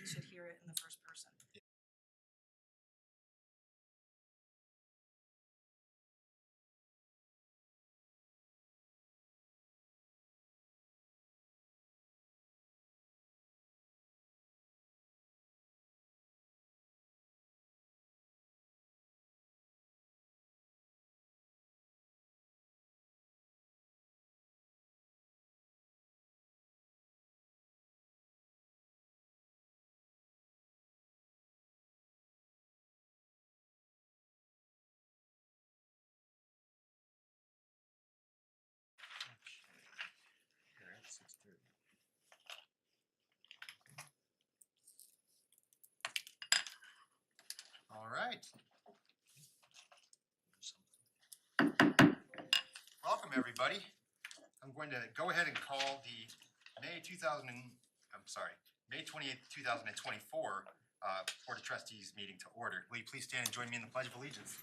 should hear it in the first person. We're at 6:30. All right. Welcome, everybody. I'm going to go ahead and call the May 28th, 2024 Board of Trustees meeting to order. Will you please stand and join me in the Pledge of Allegiance?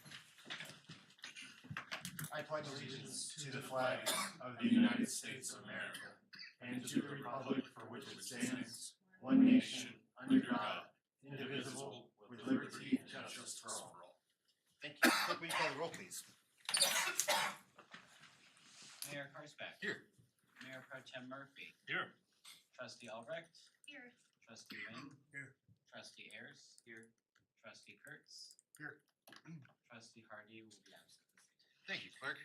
I pledge allegiance to the flag of the United States of America and to the republic for which it stands, one nation, under God, indivisible, with liberty and justice for all. Thank you. Clerk, will you call the roll, please? Mayor Karsbeck. Here. Mayor Pro Tem Murphy. Here. Trustee Albrecht. Here. Trustee Wing. Here. Trustee Ayers. Here. Trustee Kurtz. Here. Trustee Hardy will be absent this evening. Thank you, Clerk.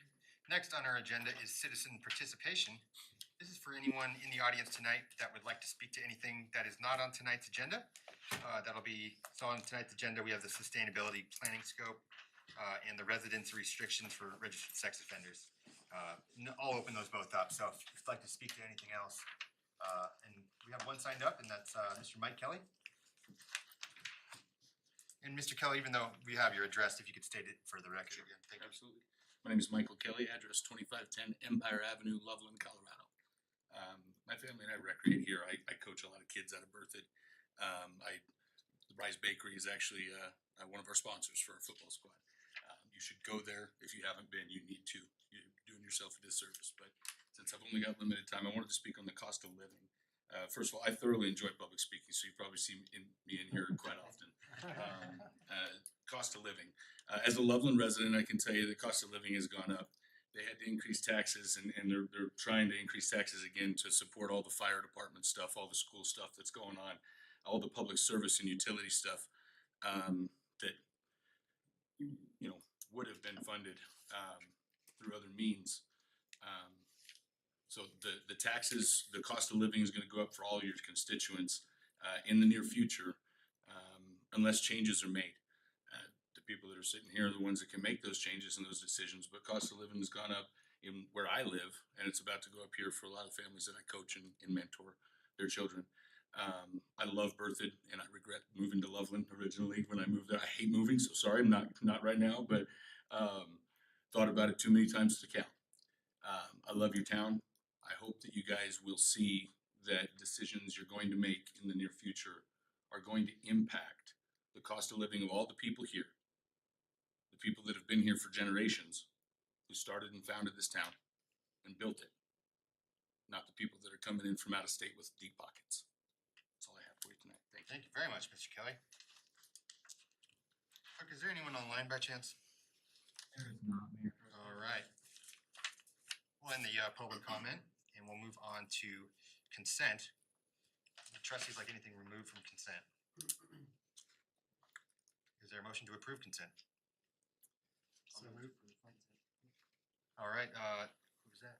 Next on our agenda is citizen participation. This is for anyone in the audience tonight that would like to speak to anything that is not on tonight's agenda. So on tonight's agenda, we have the sustainability planning scope and the residency restrictions for registered sex offenders. I'll open those both up. So if you'd like to speak to anything else, and we have one signed up, and that's Mr. Mike Kelly. And Mr. Kelly, even though we have your address, if you could state it for the record again. Thank you. Absolutely. My name is Michael Kelly, address 2510 Empire Avenue, Loveland, Colorado. My family and I recreate here. I coach a lot of kids out of Berthoud. The Rise Bakery is actually one of our sponsors for our football squad. You should go there. If you haven't been, you need to. You're doing yourself a disservice. But since I've only got limited time, I wanted to speak on the cost of living. First of all, I thoroughly enjoy public speaking, so you probably see me in here quite often. Cost of living. As a Loveland resident, I can tell you the cost of living has gone up. They had to increase taxes, and they're trying to increase taxes again to support all the fire department stuff, all the school stuff that's going on, all the public service and utility stuff that would have been funded through other means. So the taxes, the cost of living is going to go up for all your constituents in the near future unless changes are made. The people that are sitting here are the ones that can make those changes and those decisions, but cost of living has gone up in where I live, and it's about to go up here for a lot of families that I coach and mentor their children. I love Berthoud, and I regret moving to Loveland originally when I moved there. I hate moving, so sorry, I'm not right now, but thought about it too many times to count. I love your town. I hope that you guys will see that decisions you're going to make in the near future are going to impact the cost of living of all the people here, the people that have been here for generations, who started and founded this town and built it, not the people that are coming in from out of state with deep pockets. That's all I have for you tonight. Thank you. Thank you very much, Mr. Kelly. Clerk, is there anyone online by chance? There is not, Mayor. All right. We'll end the public comment, and we'll move on to consent. The trustees like anything removed from consent. Is there a motion to approve consent? So moved. All right, who was that?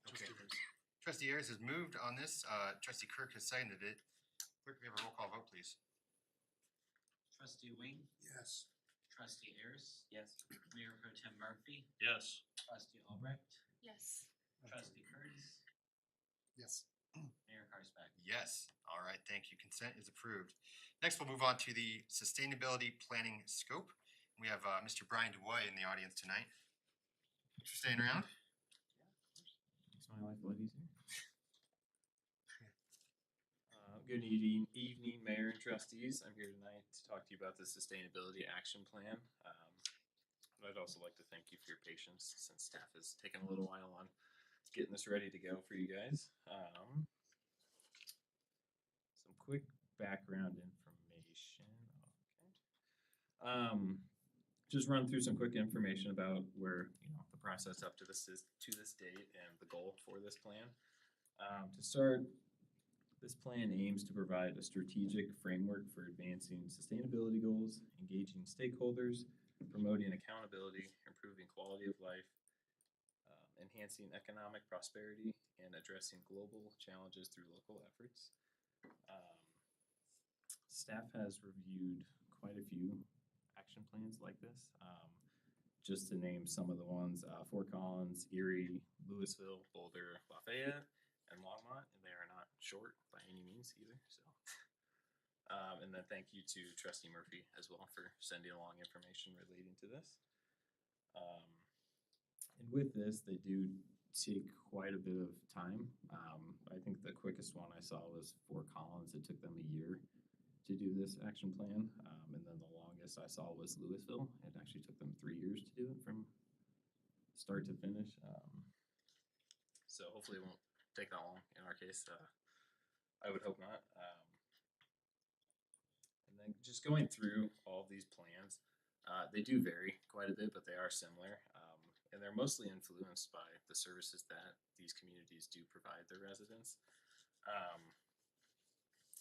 Okay. Trustee Ayers has moved on this. Trustee Kirk has seconded it. Clerk, can we have a roll call vote, please? Trustee Wing. Yes. Trustee Ayers. Yes. Mayor Pro Tem Murphy. Yes. Trustee Albrecht. Yes. Trustee Kurtz. Yes. Mayor Karsbeck. Yes. All right, thank you. Consent is approved. Next, we'll move on to the sustainability planning scope. We have Mr. Brian DeWoy in the audience tonight. Thanks for staying around. Makes my life a lot easier. Good evening, Mayor and Trustees. I'm here tonight to talk to you about the Sustainability Action Plan. I'd also like to thank you for your patience since staff has taken a little while on getting this ready to go for you guys. Some quick background information. Okay. Just run through some quick information about where, the process up to this date and the goal for this plan. To start, this plan aims to provide a strategic framework for advancing sustainability goals, engaging stakeholders, promoting accountability, improving quality of life, enhancing economic prosperity, and addressing global challenges through local efforts. Staff has reviewed quite a few action plans like this. Just to name some of the ones, Fort Collins, Erie, Louisville, Boulder, Lafayette, and Longmont, and they are not short by any means either. So, and then thank you to Trustee Murphy as well for sending along information relating to this. And with this, they do take quite a bit of time. I think the quickest one I saw was Fort Collins. It took them a year to do this action plan. And then the longest I saw was Louisville. It actually took them 3 years to do it from start to finish. So hopefully it won't take that long in our case. I would hope not. And then just going through all of these plans, they do vary quite a bit, but they are similar. And they're mostly influenced by the services that these communities do provide their residents.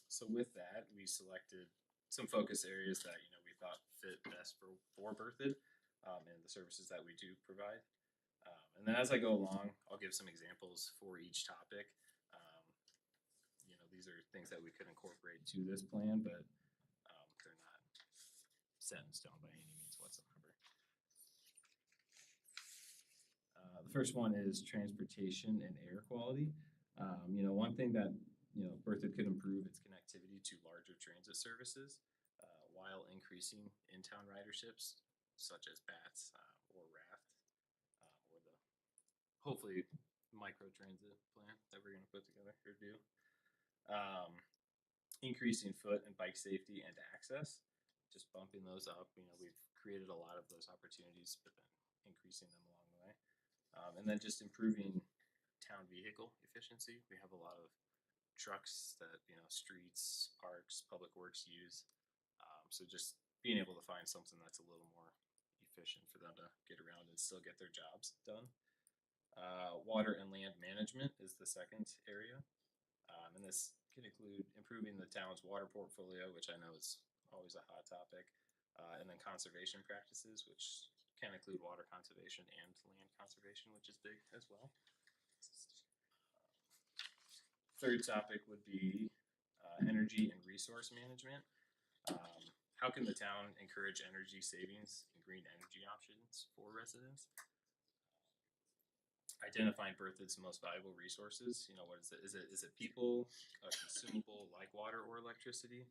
So with that, we selected some focus areas that we thought fit best for Berthoud and the services that we do provide. And then as I go along, I'll give some examples for each topic. These are things that we could incorporate to this plan, but they're not set in stone by any means whatsoever. The first one is transportation and air quality. One thing that Berthoud could improve its connectivity to larger transit services while increasing in-town riderships, such as BATS or RAFT, or the hopefully micro transit plan that we're going to put together or do. Increasing foot and bike safety and access, just bumping those up. We've created a lot of those opportunities, but then increasing them along the way. And then just improving town vehicle efficiency. We have a lot of trucks that streets, parks, public works use. So just being able to find something that's a little more efficient for them to get around and still get their jobs done. Water and land management is the second area. And this can include improving the town's water portfolio, which I know is always a hot topic. And then conservation practices, which can include water conservation and land conservation, which is big as well. Third topic would be energy and resource management. How can the town encourage energy savings and green energy options for residents? Identifying Berthoud's most valuable resources. What is it? Is it people, a consumable like water or electricity,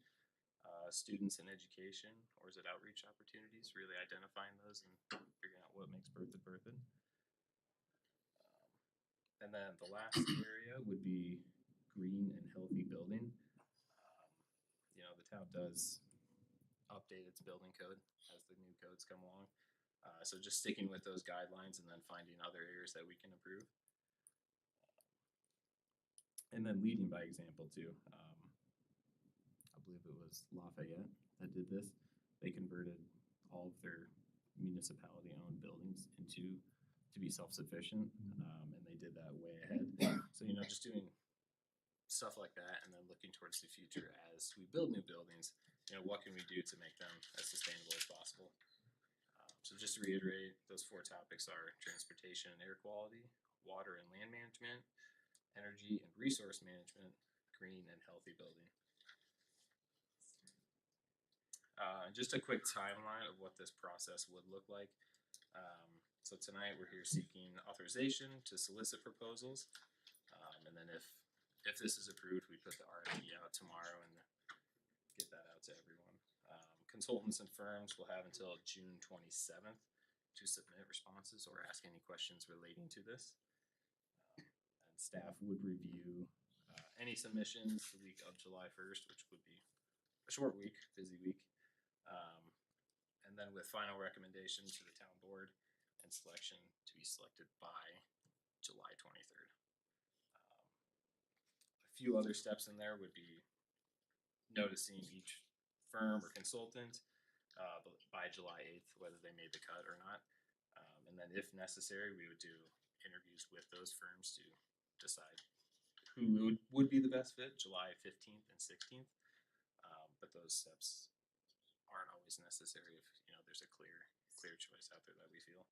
students and education, or is it outreach opportunities? Really identifying those and figuring out what makes Berthoud Berthoud. And then the last area would be green and healthy building. The town does update its building code as the new codes come along. So just sticking with those guidelines and then finding other areas that we can improve. And then leading by example too. I believe it was Lafayette that did this. They converted all of their municipality-owned buildings to be self-sufficient, and they did that way ahead. So just doing stuff like that, and then looking towards the future as we build new buildings. What can we do to make them as sustainable as possible? So just to reiterate, those 4 topics are transportation and air quality, water and land management, energy and resource management, green and healthy building. Just a quick timeline of what this process would look like. So tonight we're here seeking authorization to solicit proposals. And then if this is approved, we put the RFP out tomorrow and get that out to everyone. Consultants and firms will have until June 27th to submit responses or ask any questions relating to this. And staff would review any submissions the week of July 1st, which would be a short week, busy week. And then with final recommendation to the town board and selection to be selected by July 23rd. A few other steps in there would be noticing each firm or consultant by July 8th, whether they made the cut or not. And then if necessary, we would do interviews with those firms to decide who would be the best fit, July 15th and 16th. But those steps aren't always necessary if, there's a clear choice out there that we feel.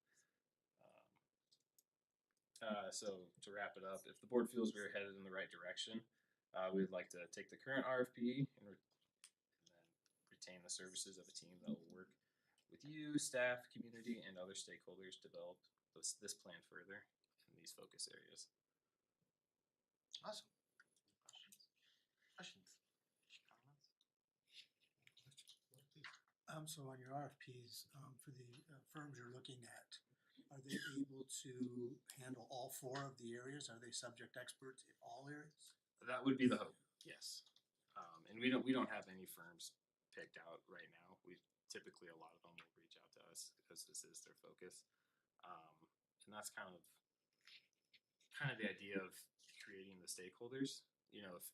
So to wrap it up, if the board feels we're headed in the right direction, we would like to take the current RFP and then retain the services of a team that will work with you, staff, community, and other stakeholders to develop this plan further in these focus areas. Awesome. Questions? So on your RFPs, for the firms you're looking at, are they able to handle all 4 of the areas? Are they subject experts in all areas? That would be the hope, yes. And we don't have any firms picked out right now. We typically, a lot of them will reach out to us because this is their focus. And that's kind of the idea of creating the stakeholders.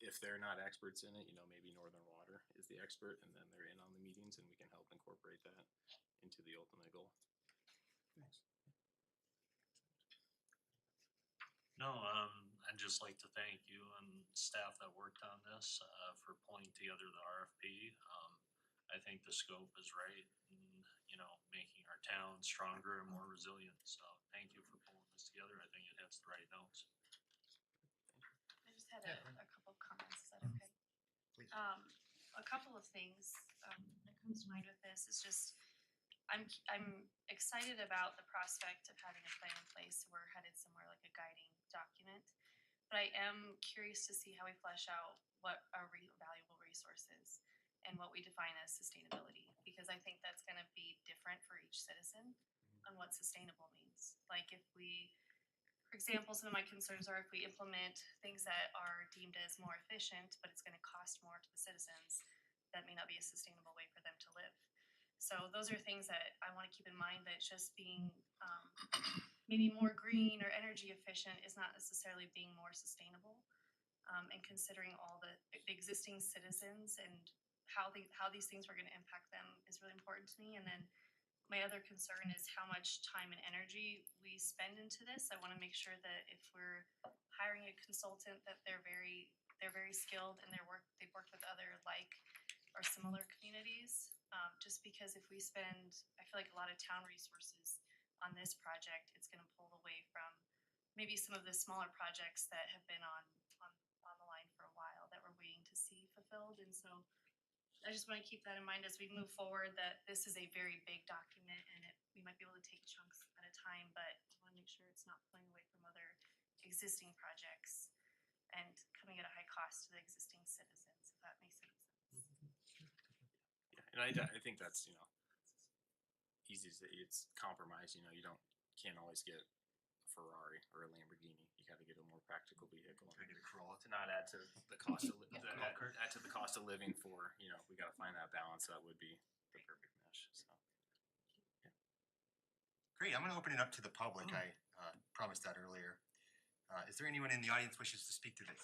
If they're not experts in it, maybe Northern Water is the expert and then they're in on the meetings and we can help incorporate that into the ultimate goal. Thanks. No, I'd just like to thank you and staff that worked on this, for pulling together the RFP. I think the scope is right and, making our town stronger and more resilient. So thank you for pulling this together. I think it hits the right notes. I just had Yeah. a couple of comments, is that okay? Please. A couple of things that comes to mind with this is just, I'm excited about the prospect of having a plan in place, so we're headed somewhere like a guiding document. But I am curious to see how we flesh out what our valuable resources and what we define as sustainability, because I think that's gonna be different for each citizen on what sustainable means. Like if we, for example, some of my concerns are if we implement things that are deemed as more efficient, but it's gonna cost more to the citizens, that may not be a sustainable way for them to live. So those are things that I wanna keep in mind, that just being maybe more green or energy efficient is not necessarily being more sustainable. And considering all the existing citizens and how these things were gonna impact them is really important to me. And then my other concern is how much time and energy we spend into this. I wanna make sure that if we're hiring a consultant, that they're very skilled and they've worked with other like or similar communities. Just because if we spend, I feel like a lot of town resources on this project, it's gonna pull away from maybe some of the smaller projects that have been on the line for a while that we're waiting to see fulfilled. And so I just wanna keep that in mind as we move forward, that this is a very big document and we might be able to take chunks at a time, but I wanna make sure it's not pulling away from other existing projects and coming at a high cost to the existing citizens, if that makes any sense. Yeah, and I think that's easy to, it's compromise. You can't always get a Ferrari or a Lamborghini. You got to get a more practical vehicle. Can I get a Corolla? To not add to the cost of add to the cost of living for we got to find that balance. That would be the perfect mesh. So Great, I'm gonna open it up to the public. I promised that earlier. Is there anyone in the audience wishes to speak to this?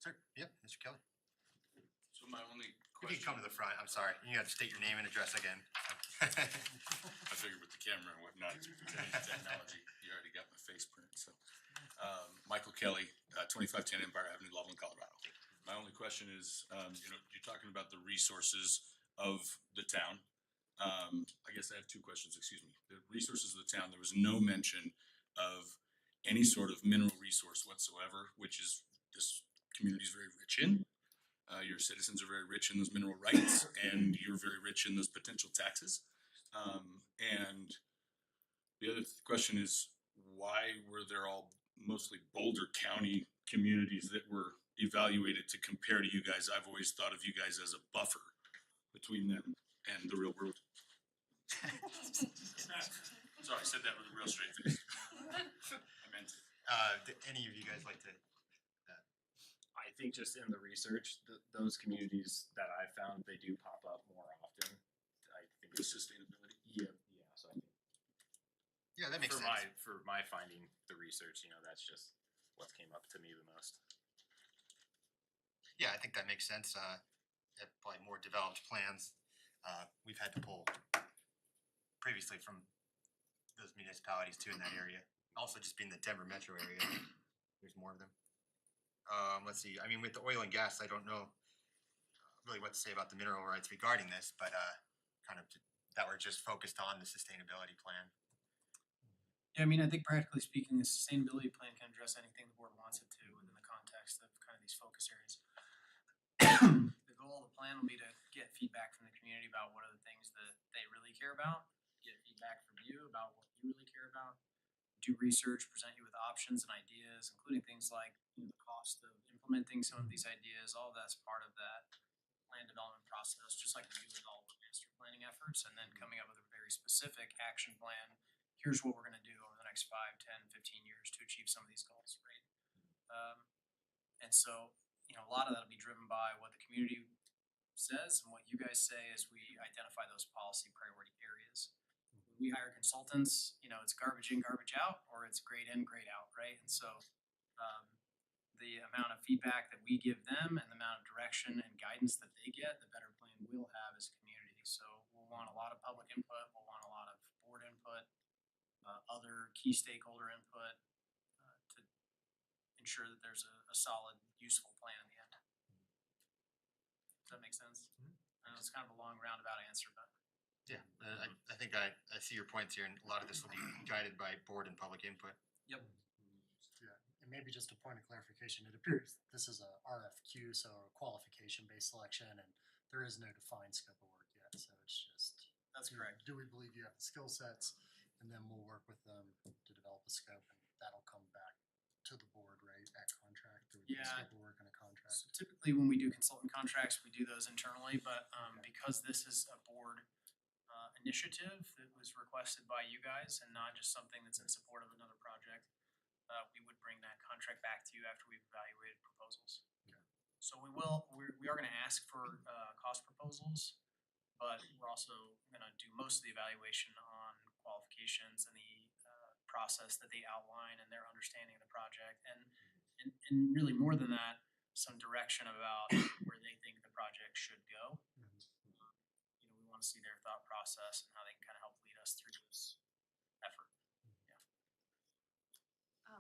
Sir, yep, Mr. Kelly. So my only If question. you could come to the front, I'm sorry, you gotta state your name and address again. I figured with the camera and whatnot, it's technology, you already got my face print, so. Michael Kelly, 2510 Empire Avenue, Loveland, Colorado. My only question is, you're talking about the resources of the town. I guess I have two questions, excuse me. The resources of the town, there was no mention of any sort of mineral resource whatsoever, which is this community is very rich in. Your citizens are very rich in those mineral rights, and you're very rich in those potential taxes. And the other question is, why were there all mostly Boulder County communities that were evaluated to compare to you guys? I've always thought of you guys as a buffer between them and the real world. Sorry, I said that with a real straight face. I meant it. Did any of you guys like to? I think just in the research, those communities that I found, they do pop up more often. I think The sustainability. yeah. So I think Yeah, that makes for sense. for my finding the research, that's just what came up to me the most. Yeah, I think that makes sense. Have probably more developed plans. We've had to pull previously from those municipalities too in that area. Also just being the Denver metro area, there's more of them. Let's see, I mean, with the oil and gas, I don't know really what to say about the mineral rights regarding this, but kind of that we're just focused on the sustainability plan. Yeah, I mean, I think practically speaking, the sustainability plan can address anything the board wants it to within the context of kind of these focus areas. The goal of the plan will be to get feedback from the community about what are the things that they really care about, get feedback from you about what you really care about, do research, present you with options and ideas, including things like, you know, the cost of implementing some of these ideas. All of that's part of that plan development process, just like we do with all of the master planning efforts, and then coming up with a very specific action plan. Here's what we're gonna do over the next 5, 10, 15 years to achieve some of these goals, right? And so, you know, a lot of that'll be driven by what the community says and what you guys say as we identify those policy priority areas. When we hire consultants, you know, it's garbage in, garbage out, or it's grade in, grade out, right? And so, the amount of feedback that we give them and the amount of direction and guidance that they get, the better plan we'll have as a community. So we'll want a lot of public input, we'll want a lot of board input, other key stakeholder input, to ensure that there's a solid, useful plan in the end. Does that make sense? I know it's kind of a long roundabout answer, but. Yeah, I think I see your points here, and a lot of this will be guided by board and public input. Yep. Yeah, and maybe just a point of clarification, it appears this is a RFQ, so a qualification-based selection, and there is no defined scope of work yet, so it's just. That's correct. Do we believe you have the skill sets, and then we'll work with them to develop a scope, and that'll come back to the board, right, at contract, there would be a Yeah. scope of work and a contract. So typically when we do consultant contracts, we do those internally, but because this is a board initiative that was requested by you guys and not just something that's in support of another project, we would bring that contract back to you after we've evaluated proposals. So we are gonna ask for cost proposals, but we're also gonna do most of the evaluation on qualifications and the process that they outline and their understanding of the project, and really more than that, some direction about where they think the project should go. You know, we wanna see their thought process and how they can kind of help lead us through this effort.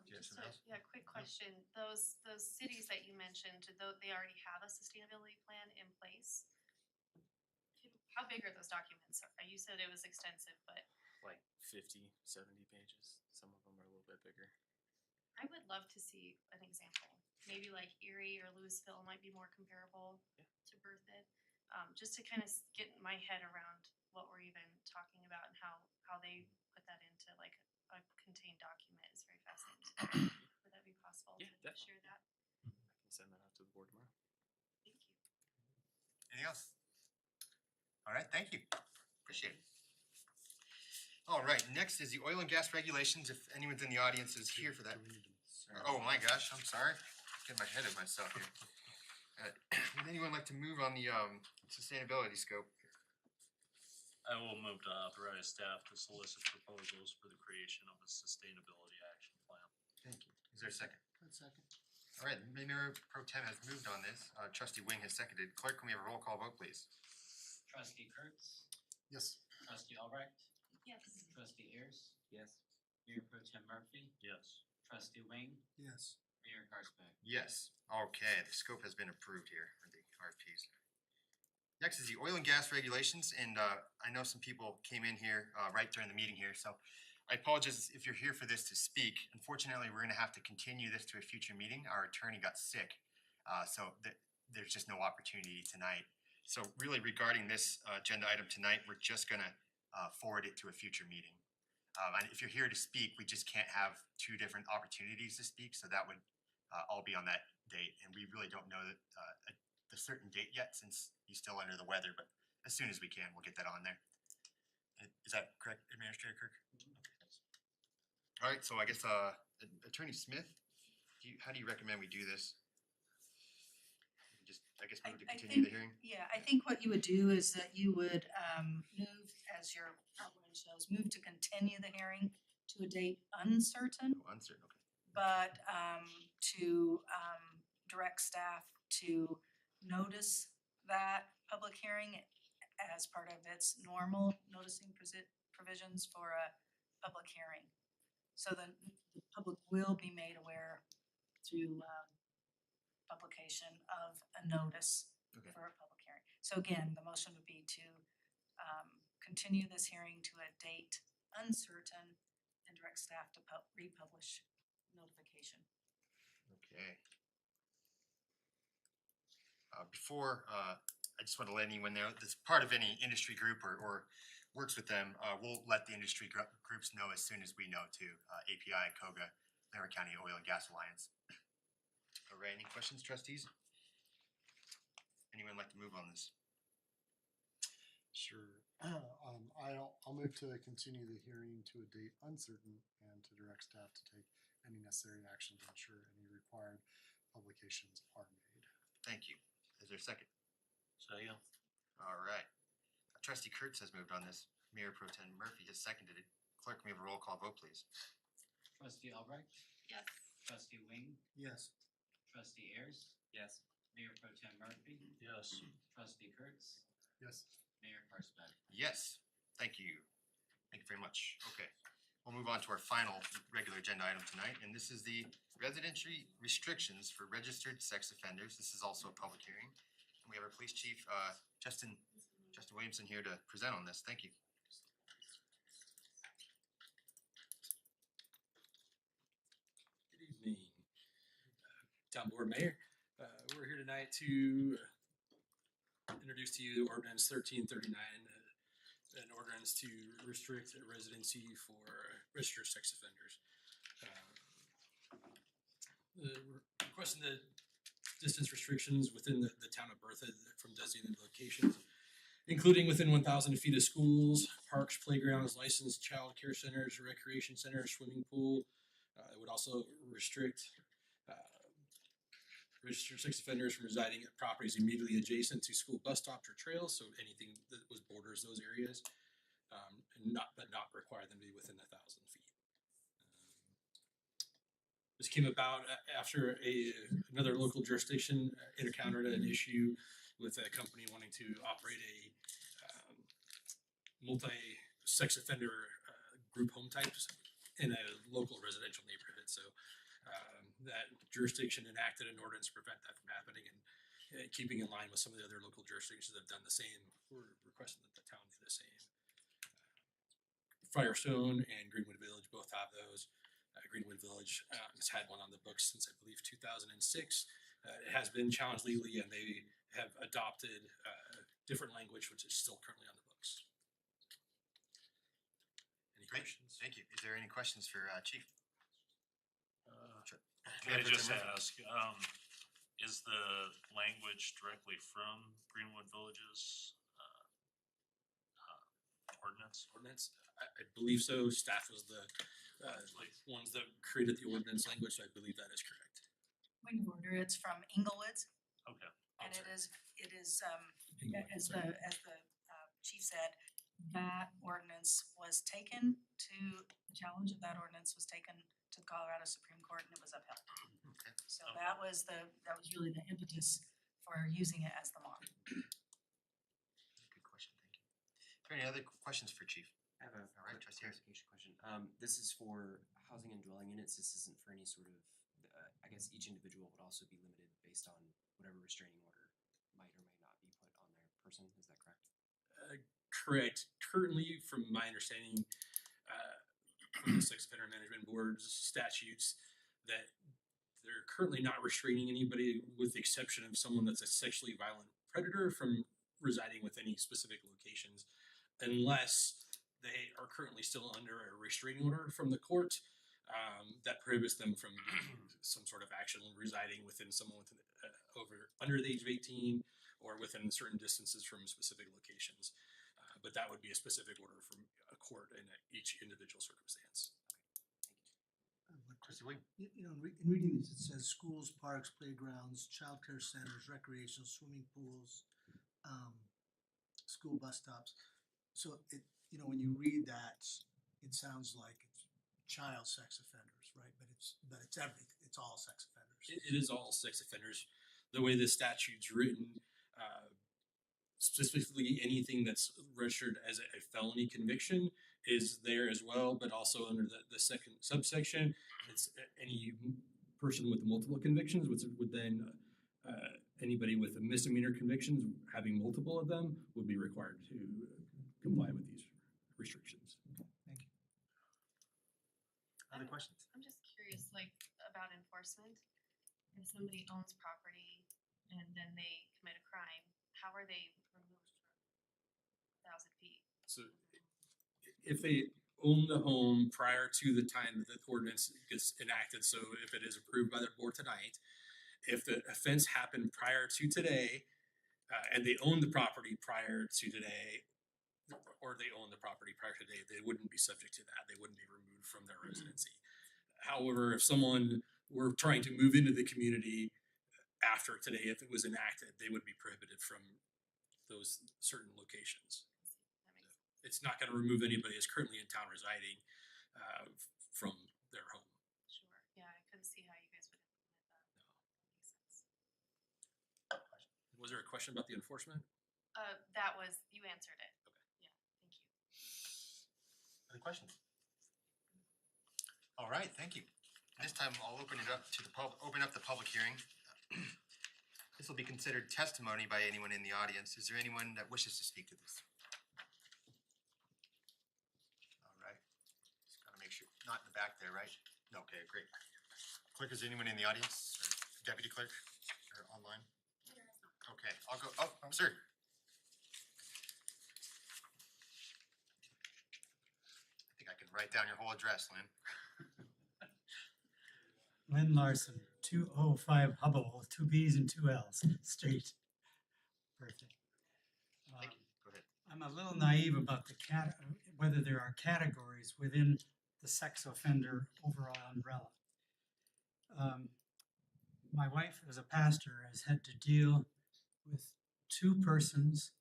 Yes, Just and a, else? yeah, quick question. Those cities that you mentioned, they already have a sustainability plan in place? How big are those documents? You said it was extensive, but Like 50, 70 pages. Some of them are a little bit bigger. I would love to see an example. Maybe like Erie or Louisville might be more comparable to Berthoud. Just to kind of get my head around what we're even talking about and how they put that into like a contained document is very fascinating. Would that be possible Yeah, to definitely. share that? I can send that out to the board tomorrow. Thank you. Anything else? All right, thank you. Appreciate it. All right, next is the oil and gas regulations. If anyone's in the audience is here for that. Oh my gosh, I'm sorry. Getting my head of myself here. Would anyone like to move on the sustainability scope? I will move to authorize staff to solicit proposals for the creation of a sustainability action plan. Thank you. Is there a second? Second. All right, Mayor Pro Tem has moved on this. Trustee Wing has seconded. Clerk, can we have a roll call vote, please? Trustee Kurtz, Yes. trustee Albrecht, Yes. trustee Ayers, Yes. Mayor Pro Tem Murphy, Yes. trustee Wing, Yes. Mayor Garsbeck. Yes. Okay, the scope has been approved here for the RFPs. Next is the oil and gas regulations, and I know some people came in here right during the meeting here, so I apologize if you're here for this to speak. Unfortunately, we're gonna have to continue this to a future meeting. Our attorney got sick, so there's just no opportunity tonight. So really regarding this agenda item tonight, we're just gonna forward it to a future meeting. And if you're here to speak, we just can't have two different opportunities to speak, so that would all be on that date. And we really don't know the certain date yet, since he's still under the weather, but as soon as we can, we'll get that on there. Is that correct, Administrator Kirk? All right, so I guess Attorney Smith, how do you recommend we do this? Just, I guess, move to I continue the think- hearing? Yeah, I think what you would do is that you would move, as your outline shows, move to continue the hearing to a date uncertain, Oh, uncertain, okay. but to direct staff to notice that public hearing as part of its normal noticing provisions for a public hearing. So the public will be made aware through publication of a notice Okay. for a public hearing. So again, the motion would be to continue this hearing to a date uncertain and direct staff to republish notification. Okay. I just want to let anyone know, that's part of any industry group or works with them, we'll let the industry groups know as soon as we know too. API, COGA, Laramie County Oil and Gas Alliance. All right, any questions, trustees? Anyone like to move on this? Sure. I'll move to continue the hearing to a date uncertain and to direct staff to take any necessary action to ensure any required publications are made. Thank you. Is there a second? Second. All right. Trustee Kurtz has moved on this. Mayor Pro Tem Murphy has seconded it. Clerk, may we have a roll call vote, please? Trustee Albright, Yes. trustee Wing, Yes. trustee Ayers, Yes. Mayor Pro Tem Murphy, Yes. trustee Kurtz, Yes. Mayor Parsberg. Yes. Thank you. Thank you very much. Okay. We'll move on to our final regular agenda item tonight, and this is the residential restrictions for registered sex offenders. This is also a public hearing. And we have our police chief, Justin Williamson here to present on this. Thank you. Good evening, Town Board Mayor. We're here tonight to introduce to you ordinance 1339, an ordinance to restrict residency for registered sex offenders. We're requesting the distance restrictions within the town of Berthoud from designated locations, including within 1,000 feet of schools, parks, playgrounds, licensed child care centers, recreation centers, swimming pool. It would also restrict registered sex offenders from residing at properties immediately adjacent to school bus stops or trails, so anything that was borders those areas, and not require them to be within 1,000 feet. This came about after another local jurisdiction encountered an issue with a company wanting to operate a multi-sex offender group home types in a local residential neighborhood. So that jurisdiction enacted an ordinance to prevent that from happening, and keeping in line with some of the other local jurisdictions that have done the same. We're requesting that the town do the same. Firestone and Greenwood Village both have those. Greenwood Village has had one on the books since I believe 2006. It has been challenged legally, and they have adopted different language, which is still currently on the books. Any Great. questions? Thank you. Is there any questions for Chief? Can I just ask, is the language directly from Greenwood Village's ordinance? Ordinance? I believe so. Staff was the ones that created the ordinance language, so I believe that is correct. Point of order, it's from Inglewood's, Okay. and it is, Inglewood, as sorry. the chief said, that ordinance was taken the challenge of that ordinance was taken to the Colorado Supreme Court, and it was upheld. Okay. So that was really the impetus for using it as the model. Good question. Thank you. Are there any other questions for Chief? I have a All right, quick trustee Harris. clarification question. This is for housing and dwelling units. This isn't for any sort of, I guess each individual would also be limited based on whatever restraining order might or might not be put on their person. Is that correct? Correct. Currently, from my understanding, from the Sex Offender Management Board's statutes, that they're currently not restraining anybody with the exception of someone that's a sexually violent predator from residing with any specific locations, unless they are currently still under a restraining order from the court that prohibits them from some sort of action residing within someone within under the age of 18 or within certain distances from specific locations. But that would be a specific order from a court in each individual circumstance. Trustee Wing? In reading this, it says schools, parks, playgrounds, childcare centers, recreational swimming pools, school bus stops. So when you read that, it sounds like it's child sex offenders, right? But it's everything. It's all sex offenders. It is all sex offenders. the way the statute's written, specifically anything that's registered as a felony conviction is there as well, but also under the second subsection, it's any person with multiple convictions, which would then anybody with a misdemeanor convictions, having multiple of them, would be required to comply with these restrictions. Thank you. Other questions? I'm just curious, like, about enforcement. If somebody owns property and then they commit a crime, how are they removed from 1,000 feet? So if they own the home prior to the time that the ordinance gets enacted, so if it is approved by the board tonight, if the offense happened prior to today, and they own the property prior to today, or they own the property prior to today, they wouldn't be subject to that. They wouldn't be removed from their residency. However, if someone were trying to move into the community after today, if it was enacted, they would be prohibited from those certain locations. That makes sense. It's not going to remove anybody who's currently in town residing from their home. Sure, yeah, I couldn't see how you guys would implement that. Makes sense. Was there a question about the enforcement? That was, you answered it. Okay. Yeah, thank you. Other questions? All right, thank you. This time I'll open it up to open up the public hearing. This will be considered testimony by anyone in the audience. Is there anyone that wishes to speak to this? All right, just gotta make sure, not in the back there, right? No, okay, great. Clerk, is there anyone in the audience, or deputy clerk, or online? Okay, I'll go, sir. I think I can write down your whole address, Lynn. Lynn Larson, 205 Hubble, with 2 B's and 2 L's, Street. Perfect. Thank you, go ahead. I'm a little naive about whether there are categories within the sex offender overall umbrella. My wife, as a pastor, has had to deal with 2 persons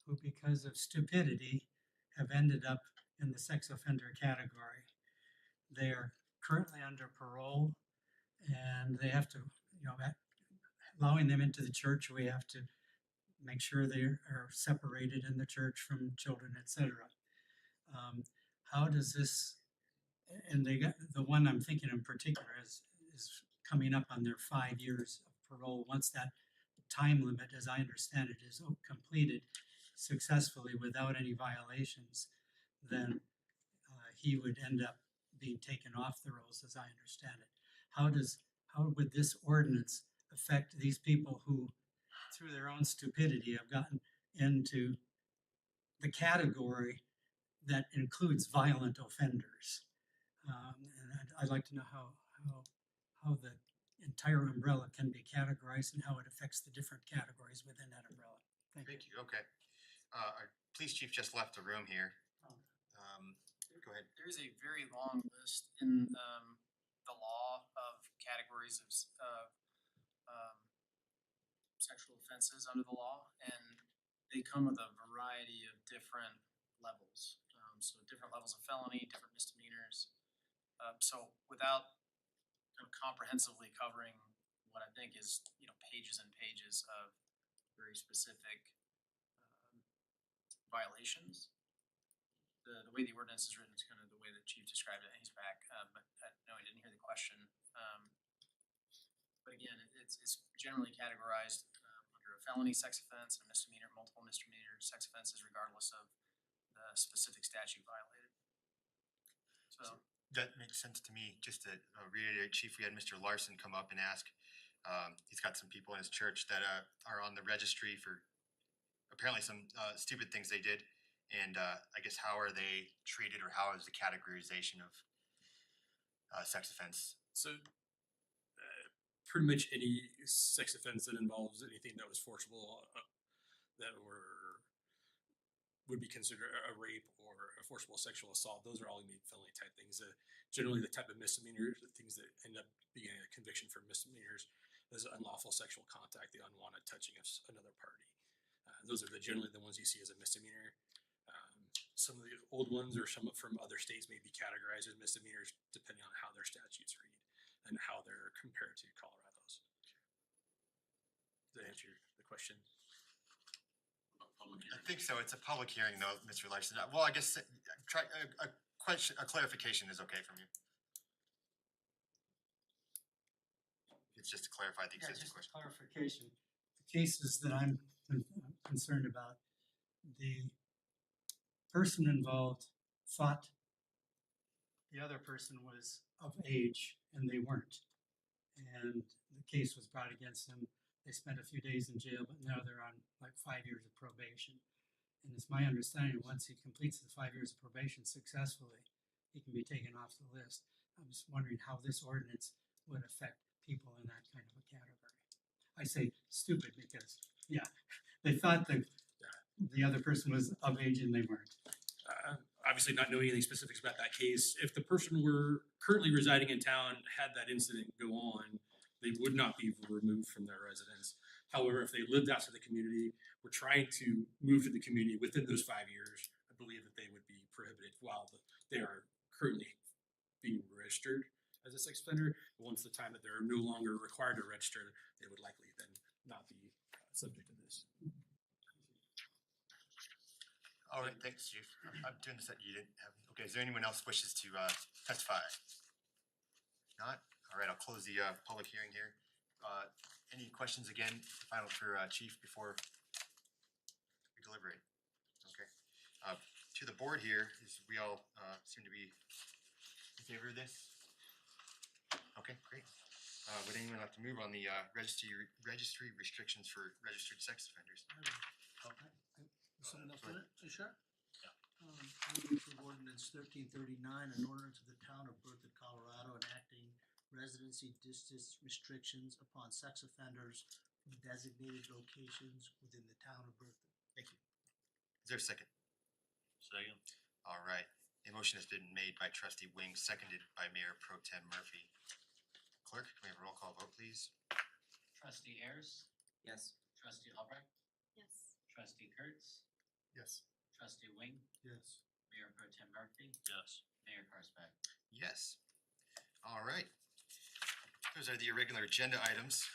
who, because of stupidity, have ended up in the sex offender category. They are currently under parole, and they have to, allowing them into the church, we have to make sure they are separated in the church from children, etc. How does this, and they got, the one I'm thinking in particular is coming up on their 5 years of parole. Once that time limit, as I understand it, is completed successfully without any violations, then he would end up being taken off the rolls, as I understand it. How would this ordinance affect these people who, through their own stupidity, have gotten into the category that includes violent offenders? And I'd like to know how the entire umbrella can be categorized and how it affects the different categories within that umbrella. Thank you. Thank you, okay. Our police chief just left the room here. Go ahead. There's a very long list in the law of categories of sexual offenses under the law, and they come with a variety of different levels. So different levels of felony, different misdemeanors. So without kind of comprehensively covering what I think is, pages and pages of very specific violations, the way the ordinance is written is kind of the way the chief described it, and he's back, but no, I didn't hear the question. But again, it's generally categorized under a felony sex offense, a misdemeanor, multiple misdemeanor sex offenses, regardless of the specific statute violated. So That makes sense to me. Just to reiterate, Chief, we had Mr. Larson come up and ask. He's got some people in his church that are on the registry for apparently some stupid things they did. And I guess how are they treated, or how is the categorization of sex offense? So pretty much any sex offense that involves anything that was forcible, that would be considered a rape or a forcible sexual assault. Those are all gonna be felony type things. Generally, the type of misdemeanors, the things that end up being a conviction for misdemeanors, is unlawful sexual contact, the unwanted touching of another party. Those are generally the ones you see as a misdemeanor. Some of the old ones or some from other states may be categorized as misdemeanors depending on how their statutes read and how they're compared to Colorado's. Does that answer the question? Public I hearing. think so. It's a public hearing though, Mr. Larson. Well, I guess try, a question, a clarification is okay from you. It's just to clarify the Yeah, existing just a question. clarification. The cases that I'm concerned about, the person involved thought the other person was of age and they weren't. And the case was brought against them. They spent a few days in jail, but now they're on like 5 years of probation. And it's my understanding, once he completes the 5 years of probation successfully, he can be taken off the list. I'm just wondering how this ordinance would affect people in that kind of a category. I say stupid because, yeah, they thought that the other person was of age and they weren't. Obviously not knowing any specifics about that case, if the person were currently residing in town, had that incident go on, they would not be removed from their residence. However, if they lived outside the community, were trying to move to the community within those 5 years, I believe that they would be prohibited while they are currently being registered as a sex offender. But once the time that they're no longer required to register, they would likely then not be subject to this. All right, thanks, Chief. I'm doing this that you didn't have. Okay, is there anyone else wishes to testify? Not? All right, I'll close the public hearing here. Any questions again, final for Chief before we deliberate? Okay. To the board here, is we all seem to be in favor of this? Okay, great. Would anyone like to move on the registry restrictions for registered sex offenders? Something else on it, you sure? Yeah. I move for ordinance 1339, an ordinance of the town of Berthoud, Colorado, enacting residency distance restrictions upon sex offenders from designated locations within the town of Berthoud. Thank you. Is there a second? Second. All right. A motion has been made by trustee Wing, seconded by Mayor Pro Tem Murphy. Clerk, can we have a roll call vote, please? Trustee Ayers, Yes. trustee Albrecht, Yes. trustee Kurtz, Yes. trustee Wing, Yes. Mayor Pro Tem Murphy, Yes. Mayor Karsbeck. Yes. All right. Those are the irregular agenda items.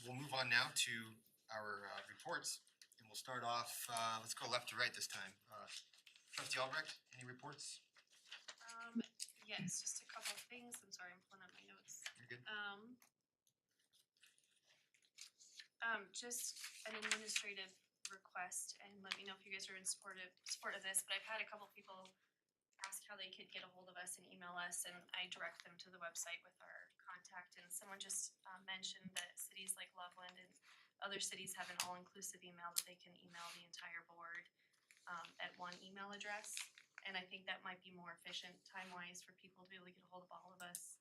We'll move on now to our reports, and we'll start off, let's go left to right this time. Trustee Albrecht, any reports? Yes, just a couple of things. I'm sorry, I'm pulling up my notes. You're good. Just an administrative request, and let me know if you guys are in support of this, but I've had a couple people ask how they could get a hold of us and email us, and I direct them to the website with our contact, and someone just mentioned that cities like Loveland and other cities have an all-inclusive email that they can email the entire board at one email address, and I think that might be more efficient time-wise for people to be able to get a hold of all of us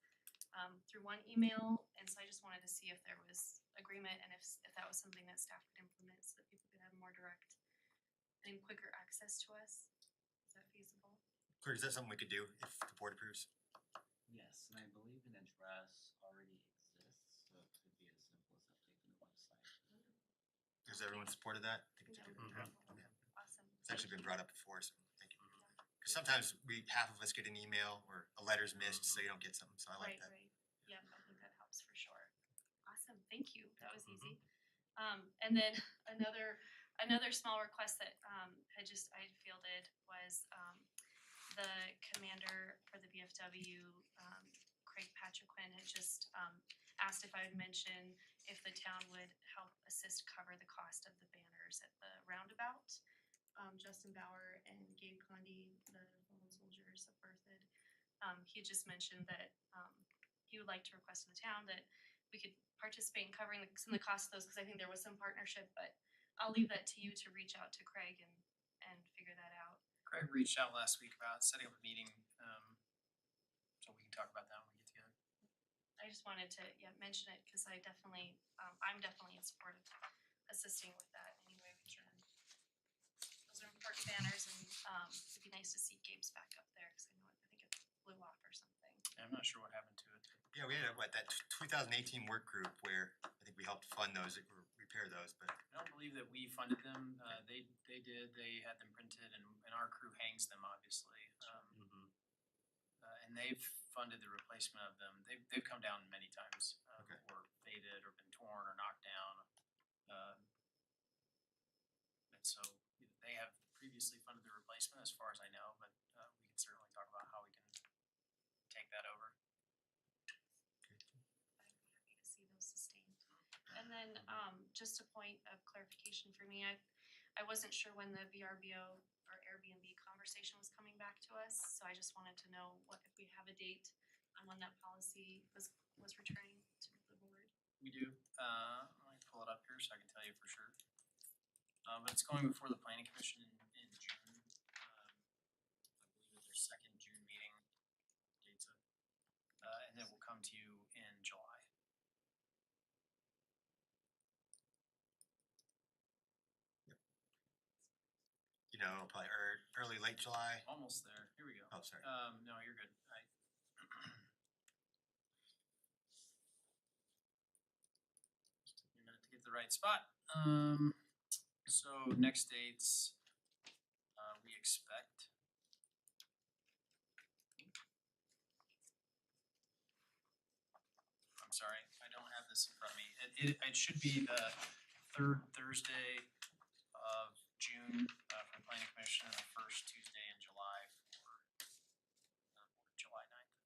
through one email, and so I just wanted to see if there was agreement and if that was something that staff could implement so that people could have more direct and quicker access to us. Is that feasible? Clerk, is that something we could do if the board approves? Yes, and I believe an address already exists, so it could be as simple as updating the website. Does everyone support that? I think it's a good idea. Awesome. It's actually been brought up before, so thank you. Because sometimes half of us get an email or a letter's missed, so you don't get something, so I like that. Right. Yeah, I think that helps for sure. Awesome, thank you. That was easy. And then another small request that I fielded was the commander for the BFW, Craig Patriquin, had just asked if I would mention if the town would help assist cover the cost of the banners at the roundabout. Justin Bauer and Gabe Condi, the fallen soldiers of Berthoud, he just mentioned that he would like to request of the town that we could participate in covering some of the costs of those, because I think there was some partnership, but I'll leave that to you to reach out to Craig and figure that out. Craig reached out last week about setting up a meeting, so we can talk about that when we get together. I just wanted to, mention it, because I'm definitely in support of assisting with that any way we can. Those are important banners, and it'd be nice to see Gabe's back up there, because I think it blew off or something. I'm not sure what happened to it. Yeah, we had that 2018 work group where I think we helped fund those, or repair those, but I don't believe that we funded them. They did. They had them printed, and our crew hangs them, obviously. And they've funded the replacement of them. They've come down many times, Okay. or faded, or been torn, or knocked down. And so they have previously funded the replacement as far as I know, but we can certainly talk about how we can take that over. I'd be happy to see those sustained. And then, just a point of clarification for me, I wasn't sure when the VRBO or Airbnb conversation was coming back to us, so I just wanted to know what, if we have a date on when that policy was returning to the board. We do. Let me pull it up here so I can tell you for sure. But it's going before the planning commission in June. I believe it's their second June meeting. Dates it. And then we'll come to you in July. You know, probably early, late July. Almost there. Here we go. Oh, sorry. No, you're good. Just took me a minute to get the right spot. So next dates, we expect. I'm sorry, I don't have this in front of me. It should be the third Thursday of June for the planning commission and the first Tuesday in July for July 9th.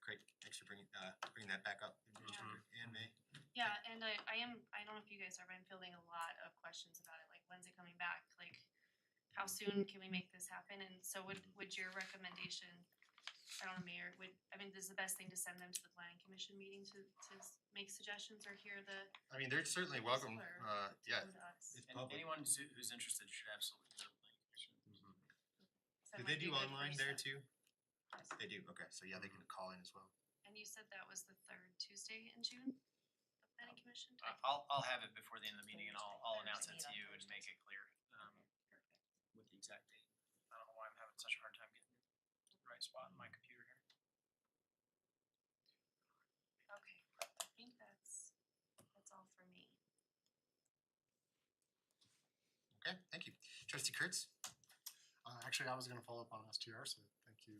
Great, thanks for bringing that back up. And May. Yeah, and I don't know if you guys are, but I'm fielding a lot of questions about it, like when's it coming back? Like, how soon can we make this happen? And so would your recommendation, I don't know, Mayor, is the best thing to send them to the planning commission meeting to make suggestions or hear the? I mean, they're certainly welcome, yeah. Come to us? It's And public. anyone who's interested should absolutely go to the planning commission. So Do it they might be do a good online first there step. too? Yes. They do, okay, so yeah, they can call in as well. And you said that was the third Tuesday in June, the planning commission? I'll have it before the end of the meeting and I'll Thursday. announce it Thursday. to you and make it clear with the exact date. I don't know why I'm having such a hard time getting to the right spot in my computer here. Okay, I think that's all for me. Okay, thank you. Trustee Kurtz? Actually, I was gonna follow up on STR, so thank you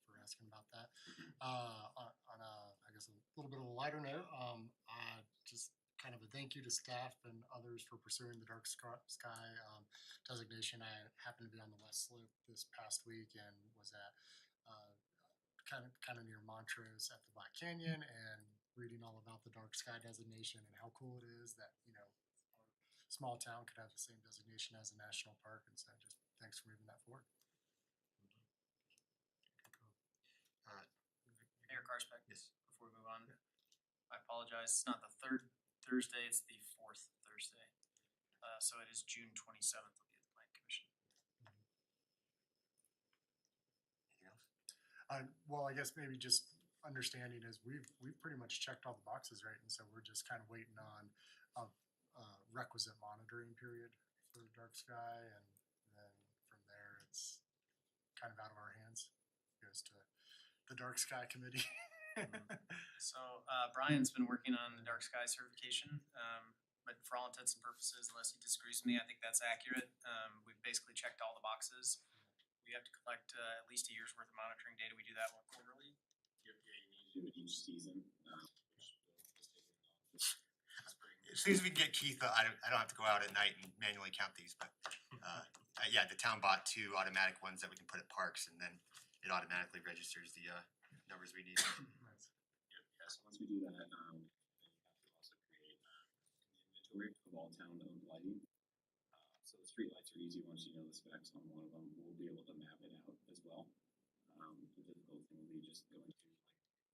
for asking about that. On a, I guess, a little bit of a lighter note, just kind of a thank you to staff and others for pursuing the dark sky designation. I happened to be on the West Slope this past week and was at kind of near Montrose at the Black Canyon and reading all about the dark sky designation and how cool it is that, you know, our small town could have the same designation as a national park. And so just thanks for moving that forward. Mayor Carspec, Yes. before we move on, I apologize. It's not the third Thursday, it's the fourth Thursday. So it is June 27th will be at the planning commission. Anything else? Well, I guess maybe just understanding is we've pretty much checked all the boxes, right? And so we're just kind of waiting on a requisite monitoring period for the dark sky, and then from there it's kind of out of our hands. It goes to the dark sky committee. So Brian's been working on the dark sky certification, but for all intents and purposes, unless he disagrees with me, I think that's accurate. We've basically checked all the boxes. We have to collect at least a year's worth of monitoring data. We do that one quarterly. Yeah, you need to do it each season, As soon as we can get Keith, I don't have to go out at night and manually count these, but yeah, the town bought 2 automatic ones that we can put at parks, and then it automatically registers the numbers we need. Yeah, so once we do that, then you have to also create an inventory of all town-owned lighting. So the street lights are easy once you know the specs on one of them. We'll be able to map it out as well. The difficult thing will be just going through like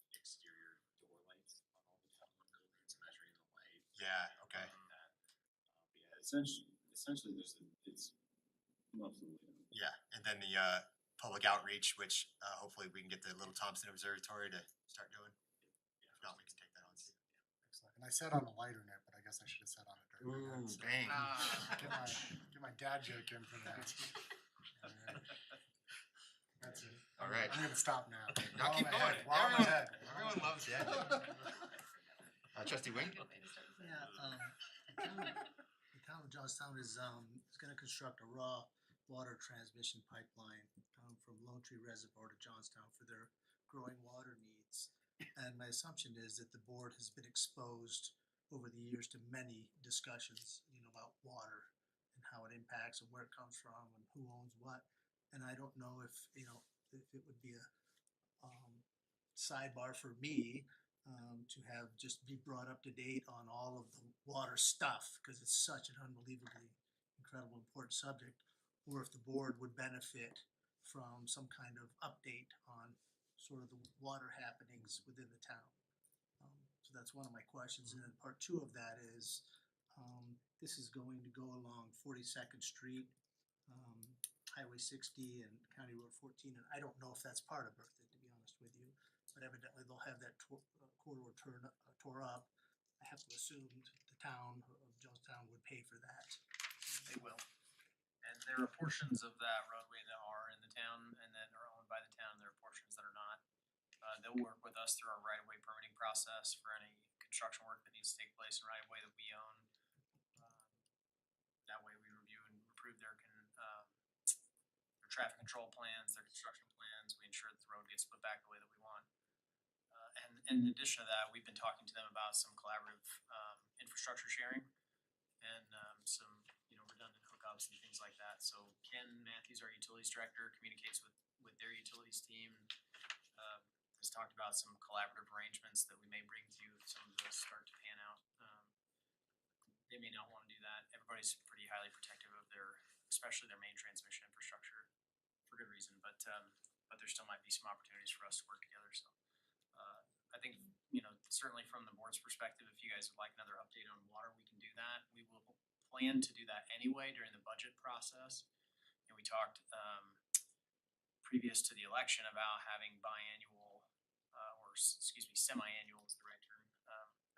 the exterior door lights on all the town-owned buildings, measuring the light. Yeah, okay. That. But yeah, essentially it's mostly. Yeah, and then the public outreach, which hopefully we can get the Little Thompson Observatory to start doing. If not, we can take that on too. Excellent. And I said on a lighter note, but I guess I should have said on a darker note. So Dang. Get my dad joke in for that. All right. That's it. All right. I'm gonna stop now. Now keep going. Everyone loves that. Trustee Wing? Yeah, the town of Johnstown is gonna construct a raw water transmission pipeline from Lone Tree Reservoir to Johnstown for their growing water needs. And my assumption is that the board has been exposed over the years to many discussions, about water and how it impacts and where it comes from and who owns what. And I don't know if, if it would be a, sidebar for me, to have just be brought up to date on all of the water stuff, because it's such an unbelievably incredible important subject, or if the board would benefit from some kind of update on sort of the water happenings within the town. So that's one of my questions. And then part two of that is, this is going to go along 42nd Street, Highway 60 and County Road 14. And I don't know if that's part of Berthoud, to be honest with you, but evidently they'll have that corridor tore up. I have to assume the town of Jonestown would pay for that. They will. And there are portions of that roadway that are in the town and that are owned by the town. There are portions that are not. They'll work with us through our right-of-way permitting process for any construction work that needs to take place in right-of-way that we own. That way we review and approve their traffic control plans, their construction plans. We ensure that the road gets put back the way that we want. And in addition to that, we've been talking to them about some collaborative infrastructure sharing and some redundant hookups and things like that. So Ken Matthews, our utilities director, communicates with their utilities team. Has talked about some collaborative arrangements that we may bring to you if some of those start to pan out. They may not want to do that. Everybody's pretty highly protective of especially their main transmission infrastructure, for good reason. But there still might be some opportunities for us to work together. So I think certainly from the board's perspective, if you guys would like another update on water, we can do that. We will plan to do that anyway during the budget process. And we talked previous to the election about having biannual, semi-annual is the right term,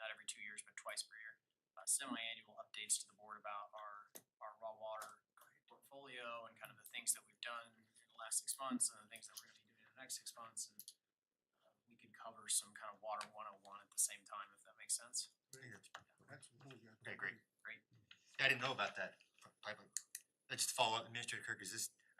not every 2 years, but twice per year. Semi-annual updates to the board about our raw water portfolio and kind of the things that we've done in the last 6 months and the things that we're going to be doing in the next 6 months. And we could cover some kind of water 101 at the same time, if that makes sense. Okay, great. Great. Yeah, I didn't know about that pipeline. Just to follow up, Administrator Kirk,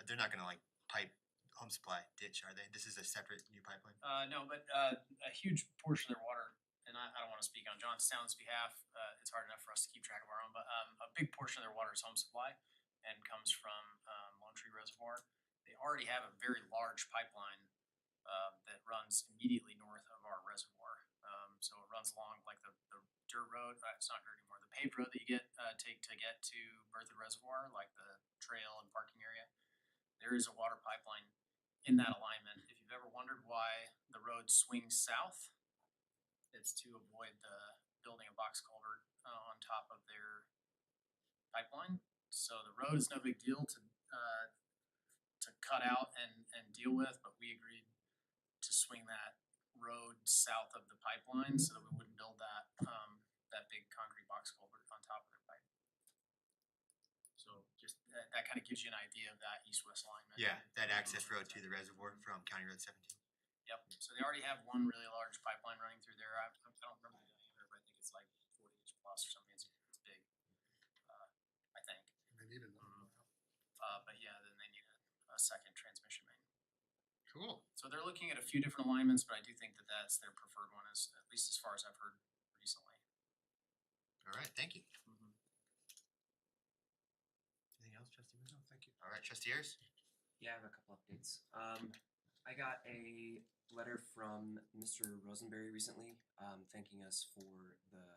they're not gonna pipe home supply ditch, are they? This is a separate new pipeline? No, but a huge portion of their water, and I don't want to speak on Johnstown's behalf, it's hard enough for us to keep track of our own, but a big portion of their water is home supply and comes from Lone Tree Reservoir. They already have a very large pipeline that runs immediately north of our reservoir. So it runs along the dirt road, it's not dirt anymore, the paved road that you take to get to Berthoud Reservoir, like the trail and parking area. There is a water pipeline in that alignment. If you've ever wondered why the road swings south, it's to avoid building a box culvert on top of their pipeline. So the road is no big deal to cut out and deal with, but we agreed to swing that road south of the pipeline so that we wouldn't build that big concrete box culvert on top of their pipe. So just that kind of gives you an idea of that east-west alignment. Yeah, that access road to the reservoir from County Road 17. Yep, so they already have one really large pipeline running through there. I don't remember the diameter, but I think it's like 40 inch plus or something. It's big, I think. They need it. But yeah, then they need a second transmission main. Cool. So they're looking at a few different alignments, but I do think that that's their preferred one, at least as far as I've heard recently. All right, thank you. Mm-hmm. Anything else, Trustee Rizzo? Thank you. All right, Trustee Ayers? Yeah, I have a couple updates. I got a letter from Mr. Rosenberry recently, thanking us for the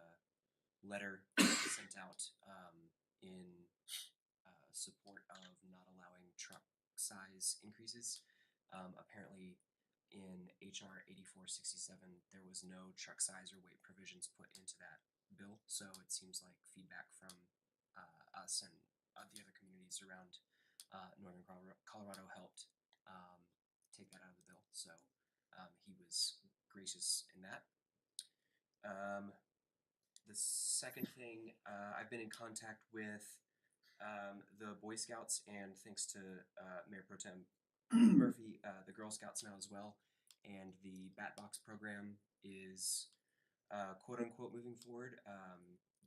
letter sent out in support of not allowing truck size increases. Apparently, in HR 8467, there was no truck size or weight provisions put into that bill, so it seems like feedback from us and the other communities around northern Colorado helped take that out of the bill. So he was gracious in that. The second thing, I've been in contact with the Boy Scouts, and thanks to Mayor Pro Tem Murphy, the Girl Scouts now as well. And the Bat Box program is quote unquote moving forward.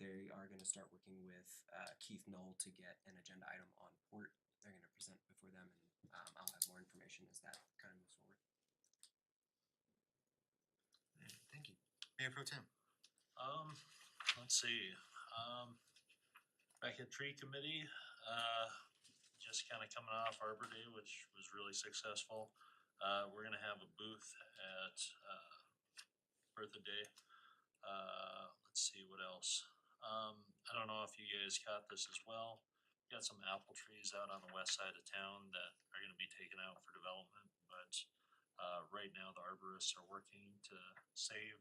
They are going to start working with Keith Knoll to get an agenda item on port. They're going to present before them, and I'll have more information as that kind of moves forward. Mayor Pro Tem. Let's see, back at tree committee, just kind of coming off Arbor Day, which was really successful. We're gonna have a booth at, Birthday Day. Let's see, what else? I don't know if you guys caught this as well. Got some apple trees out on the west side of town that are gonna be taken out for development, but, right now the arborists are working to save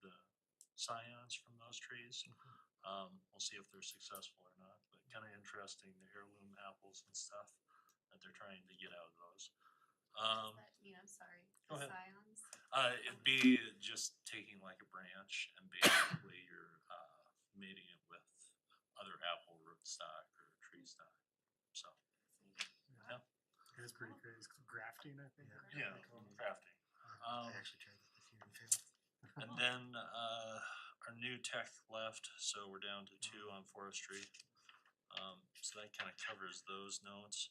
the scions from those trees. We'll see if they're successful or not, but kind of interesting, the heirloom apples and stuff that they're trying to get out of those. Does that mean, I'm sorry, Go the ahead. scions? It'd be just taking like a branch and basically you're, mating it with other apple rootstock or tree stock, so. Yeah. It's pretty great. It's grafting, I think. Yeah, crafting. I actually tried that this year and failed. And then, our new tech left, so we're down to 2 on forestry. So that kind of covers those notes.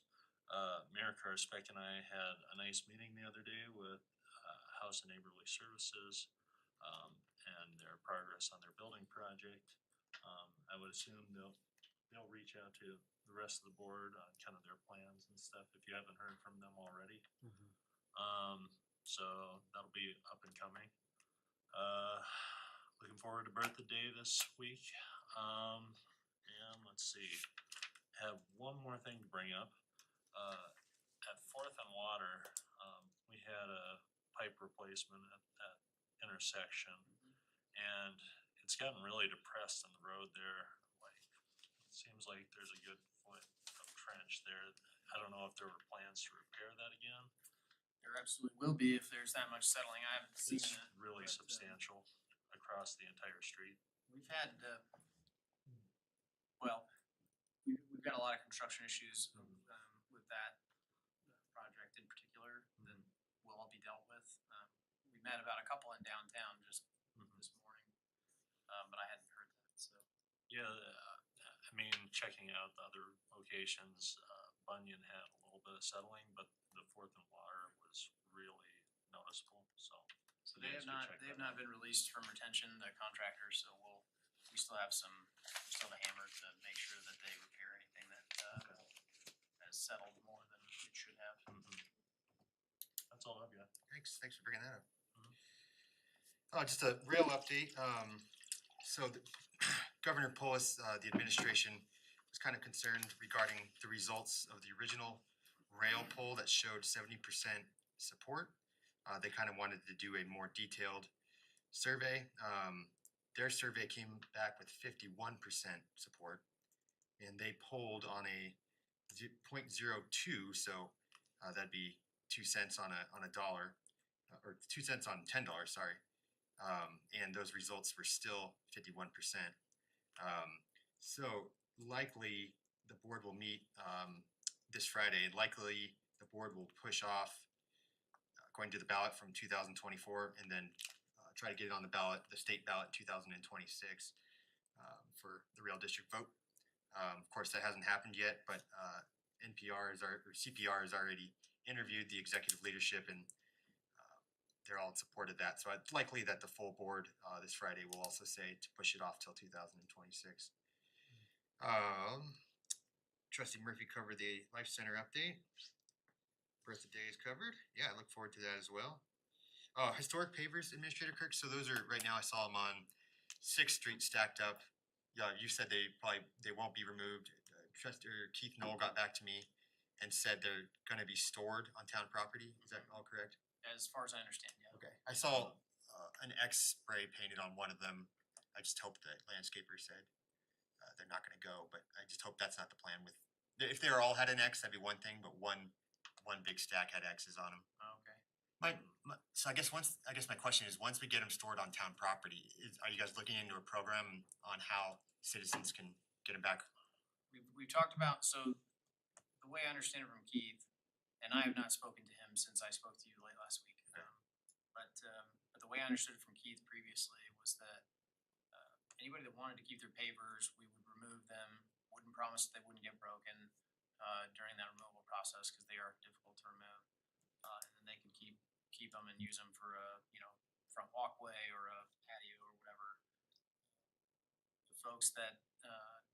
Mayor Carspec and I had a nice meeting the other day with, House and Neighborly Services, and their progress on their building project. I would assume they'll reach out to the rest of the board on kind of their plans and stuff, if you haven't heard from them already. So that'll be up and coming. Looking forward to Birthday Day this week. And let's see, have one more thing to bring up. At Fourth and Water, we had a pipe replacement at that intersection. And it's gotten really depressed in the road there, like, it seems like there's a good foot of trench there. I don't know if there were plans to repair that again. There absolutely will be if there's that much settling. I haven't seen It's it. really but, substantial across the entire street. We've had, well, we've got a lot of construction issues, with that project in particular that will all be dealt with. We met about a couple in downtown just this morning, but I hadn't heard that, so. Yeah, I mean, checking out the other locations, Bunyan had a little bit of settling, but the Fourth and Water was really noticeable, so. So you they guys have could check they have that not been released from retention, the contractors, so we still have a hammer to make sure that they repair anything that, has settled more than it should have. That's all I've got. Thanks for bringing that up. Mhm. Just a real update. So Governor Polis, the administration was kind of concerned regarding the results of the original rail poll that showed 70% support. They kind of wanted to do a more detailed survey. Their survey came back with 51% support, and they polled on a 0.02, so that'd be 2 cents on a dollar, or 2 cents on $10. Sorry, and those results were still 51%. So likely the board will meet this Friday, and likely the board will push off going to the ballot from 2024, and then try to get it on the ballot, the state ballot, 2026 for the rail district vote. Of course, that hasn't happened yet, but CPR has already interviewed the executive leadership, and they're all in support of that. So it's likely that the full board this Friday will also say to push it off till 2026. Trustee Murphy covered the Life Center update. Birthday Day is covered. Yeah, I look forward to that as well. Historic pavers, Administrator Kirk. So those are right now. I saw them on 6th Street stacked up. Yeah, you said they won't be removed. Trustee Keith Knoll got back to me and said they're going to be stored on town property. Is that all correct? As far as I understand, yeah. Okay. I saw an X spray painted on one of them. I just hope the landscaper said they're not going to go, but I just hope that's not the plan. With if they all had an X, that'd be one thing, but one big stack had X's on them. Oh, okay. So I guess my question is, once we get them stored on town property, are you guys looking into a program on how citizens can get them back? We've talked about, so the way I understand it from Keith, and I have not spoken to him since I spoke to you late last week. But the way I understood it from Keith previously was that anybody that wanted to keep their pavers, we would remove them, wouldn't promise that they wouldn't get broken during that removal process because they are difficult to remove. And then they can keep them and use them for a front walkway or a patio or folks that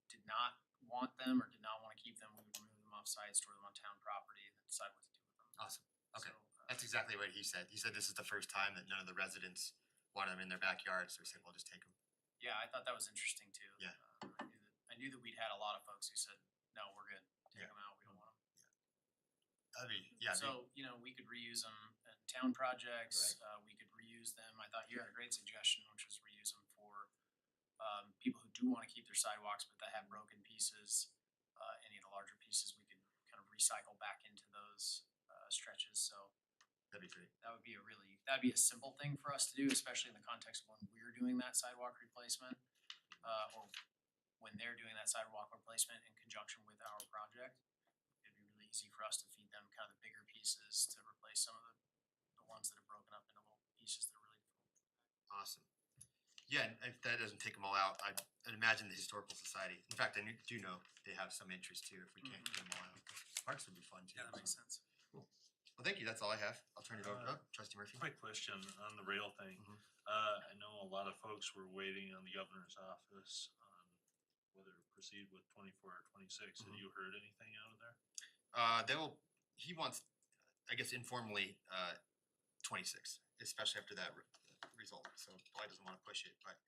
did not want them or did not wanna keep them, we would remove them off-site, store them on town property, and then decide what to do with them. Awesome. Okay. So, That's exactly what he said. He said this is the first time that none of the residents wanted them in their backyard, so we said, we'll just take them. Yeah, I thought that was interesting too. Yeah. I knew that we'd had a lot of folks who said, no, we're good, take Yeah. them out, we don't want them. I mean, yeah. So, you know, we could reuse them in town projects, we could reuse them, I thought you had a great suggestion, which was reuse them for people who do wanna keep their sidewalks, but that have broken pieces, any of the larger pieces, we could kind of recycle back into those stretches, so that'd be great. that'd be a simple thing for us to do, especially in the context of when we're doing that sidewalk replacement, or when they're doing that sidewalk replacement in conjunction with our project. It'd be really easy for us to feed them kind of the bigger pieces to replace some of the ones that are broken up into little pieces that are really Awesome. Yeah, and if that doesn't take them all out, I'd imagine the Historical Society, in fact, I do know they have some interest too, if we can't get them all out. Parks would be fun too. Yeah, that makes so. sense. Cool. Well, thank you, that's all I have. I'll turn it over, Trustee Murphy. Quick question on the rail thing. Mhm. I know a lot of folks were waiting on the governor's office on whether to proceed with 24 or 26. Have you heard anything out of there? He wants, I guess informally, 26, especially after that result, so probably doesn't wanna push it, but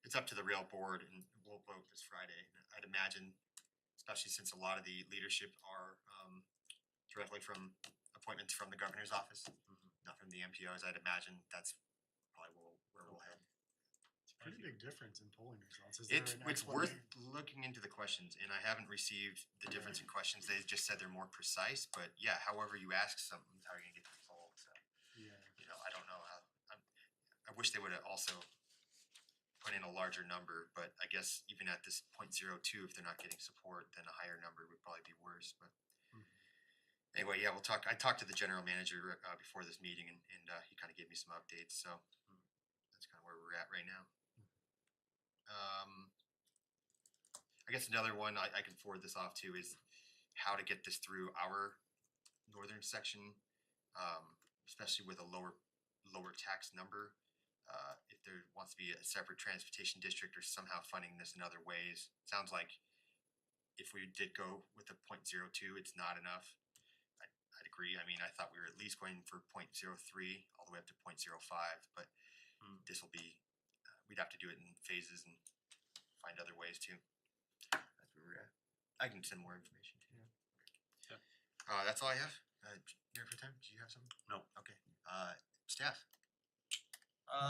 it's up to the rail board and we'll vote this Friday. I'd imagine, especially since a lot of the leadership are, directly from appointments from the governor's office, not from the MPOs, I'd imagine that's probably where we'll head. Pretty big difference in polling results. Is there It's an worth explanation? looking into the questions, and I haven't received the difference in questions. They just said they're more precise, but yeah, however you ask something is how you're gonna get the result. So, Yeah. you know, I don't know how. I wish they would have also put in a larger number, but I guess even at this 0.02, if they're not getting support, then a higher number would probably be worse. But anyway, yeah, I talked to the general manager before this meeting, and he kind of gave me some updates. So that's kind of where we're at right now. I guess another one I can forward this off to is how to get this through our northern section, especially with a lower tax number. If there wants to be a separate transportation district or somehow funding this in other ways, sounds like if we did go with a 0.02, it's not enough. I'd agree. I mean, I thought we were at least going for 0.03 all the way up to 0.05, but this will be, we'd have to do it in phases and find other ways too. That's where we're at. I can send more information to you. Yeah. That's all I have. Mayor for time, do you have something? No. Okay. Staff.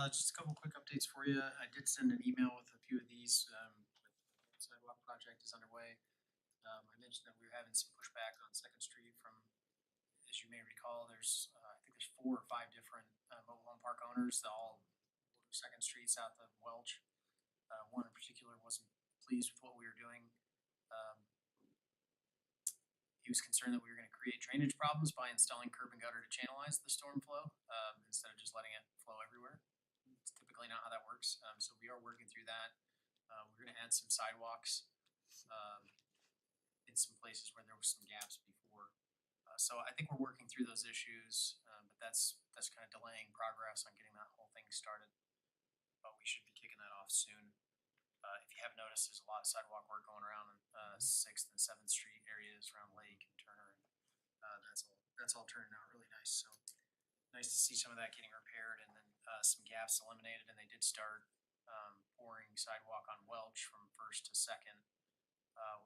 Just a couple quick updates for you. I did send an email with a few of these, the sidewalk project is underway. I mentioned that we were having some pushback on Second Street from, as you may recall, I think there's 4 or 5 different mobile home park owners that all work Second Street south of Welch. One in particular wasn't pleased with what we were doing. He was concerned that we were gonna create drainage problems by installing curb and gutter to channelize the storm flow, instead of just letting it flow everywhere. It's typically not how that works, so we are working through that. We're gonna add some sidewalks, in some places where there were some gaps before. So I think we're working through those issues, but that's kind of delaying progress on getting that whole thing started. But we should be kicking that off soon. If you haven't noticed, there's a lot of sidewalk work going around in Sixth and Seventh Street areas around Lake and Turner, and that's all turning out really nice. So nice to see some of that getting repaired, and then some gaps eliminated. And they did start pouring sidewalk on Welch from First to Second,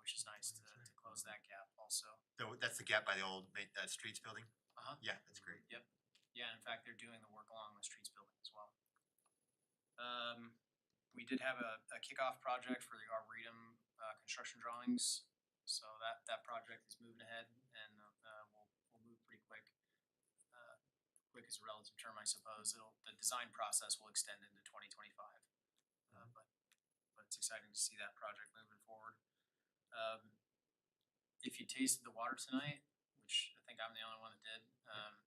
which is nice to close that gap also. That's the gap by the old streets building? Yeah, that's great. Yep. Yeah, in fact, they're doing the work along the streets building as well. We did have a kickoff project for the Arboretum construction drawings. So that project is moving ahead, and we'll move pretty quick. Quick is a relative term, I suppose. The design process will extend into 2025. But it's exciting to see that project moving forward. If you tasted the water tonight, which I think I'm the only one that did,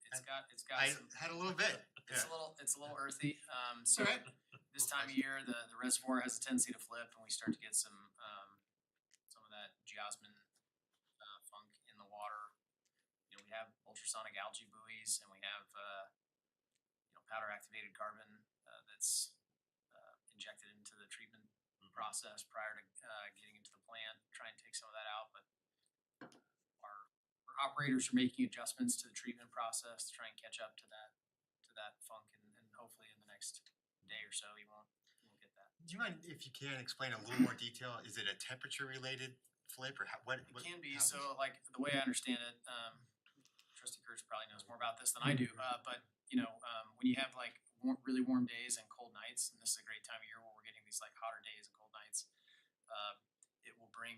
it's got I some. had a little bit. It's a little earthy. So Alright. this time of year, the reservoir has a tendency to flip, and we start to get some of that geosmin funk in the water. You know, we have ultrasonic algae buoys, and we have powder activated carbon that's injected into the treatment process prior to getting into the plant, try and take some of that out, but our operators are making adjustments to the treatment process to try and catch up to that funk, and hopefully in the next day or so you won't get that. Do you mind if you can explain a little more detail? Is it a temperature related flip or what? It can be, so like the way I understand it, Trustee Kurtz probably knows more about this than I do, but when you have like really warm days and cold nights, and this is a great time of year where we're getting these like hotter days and cold nights, it will bring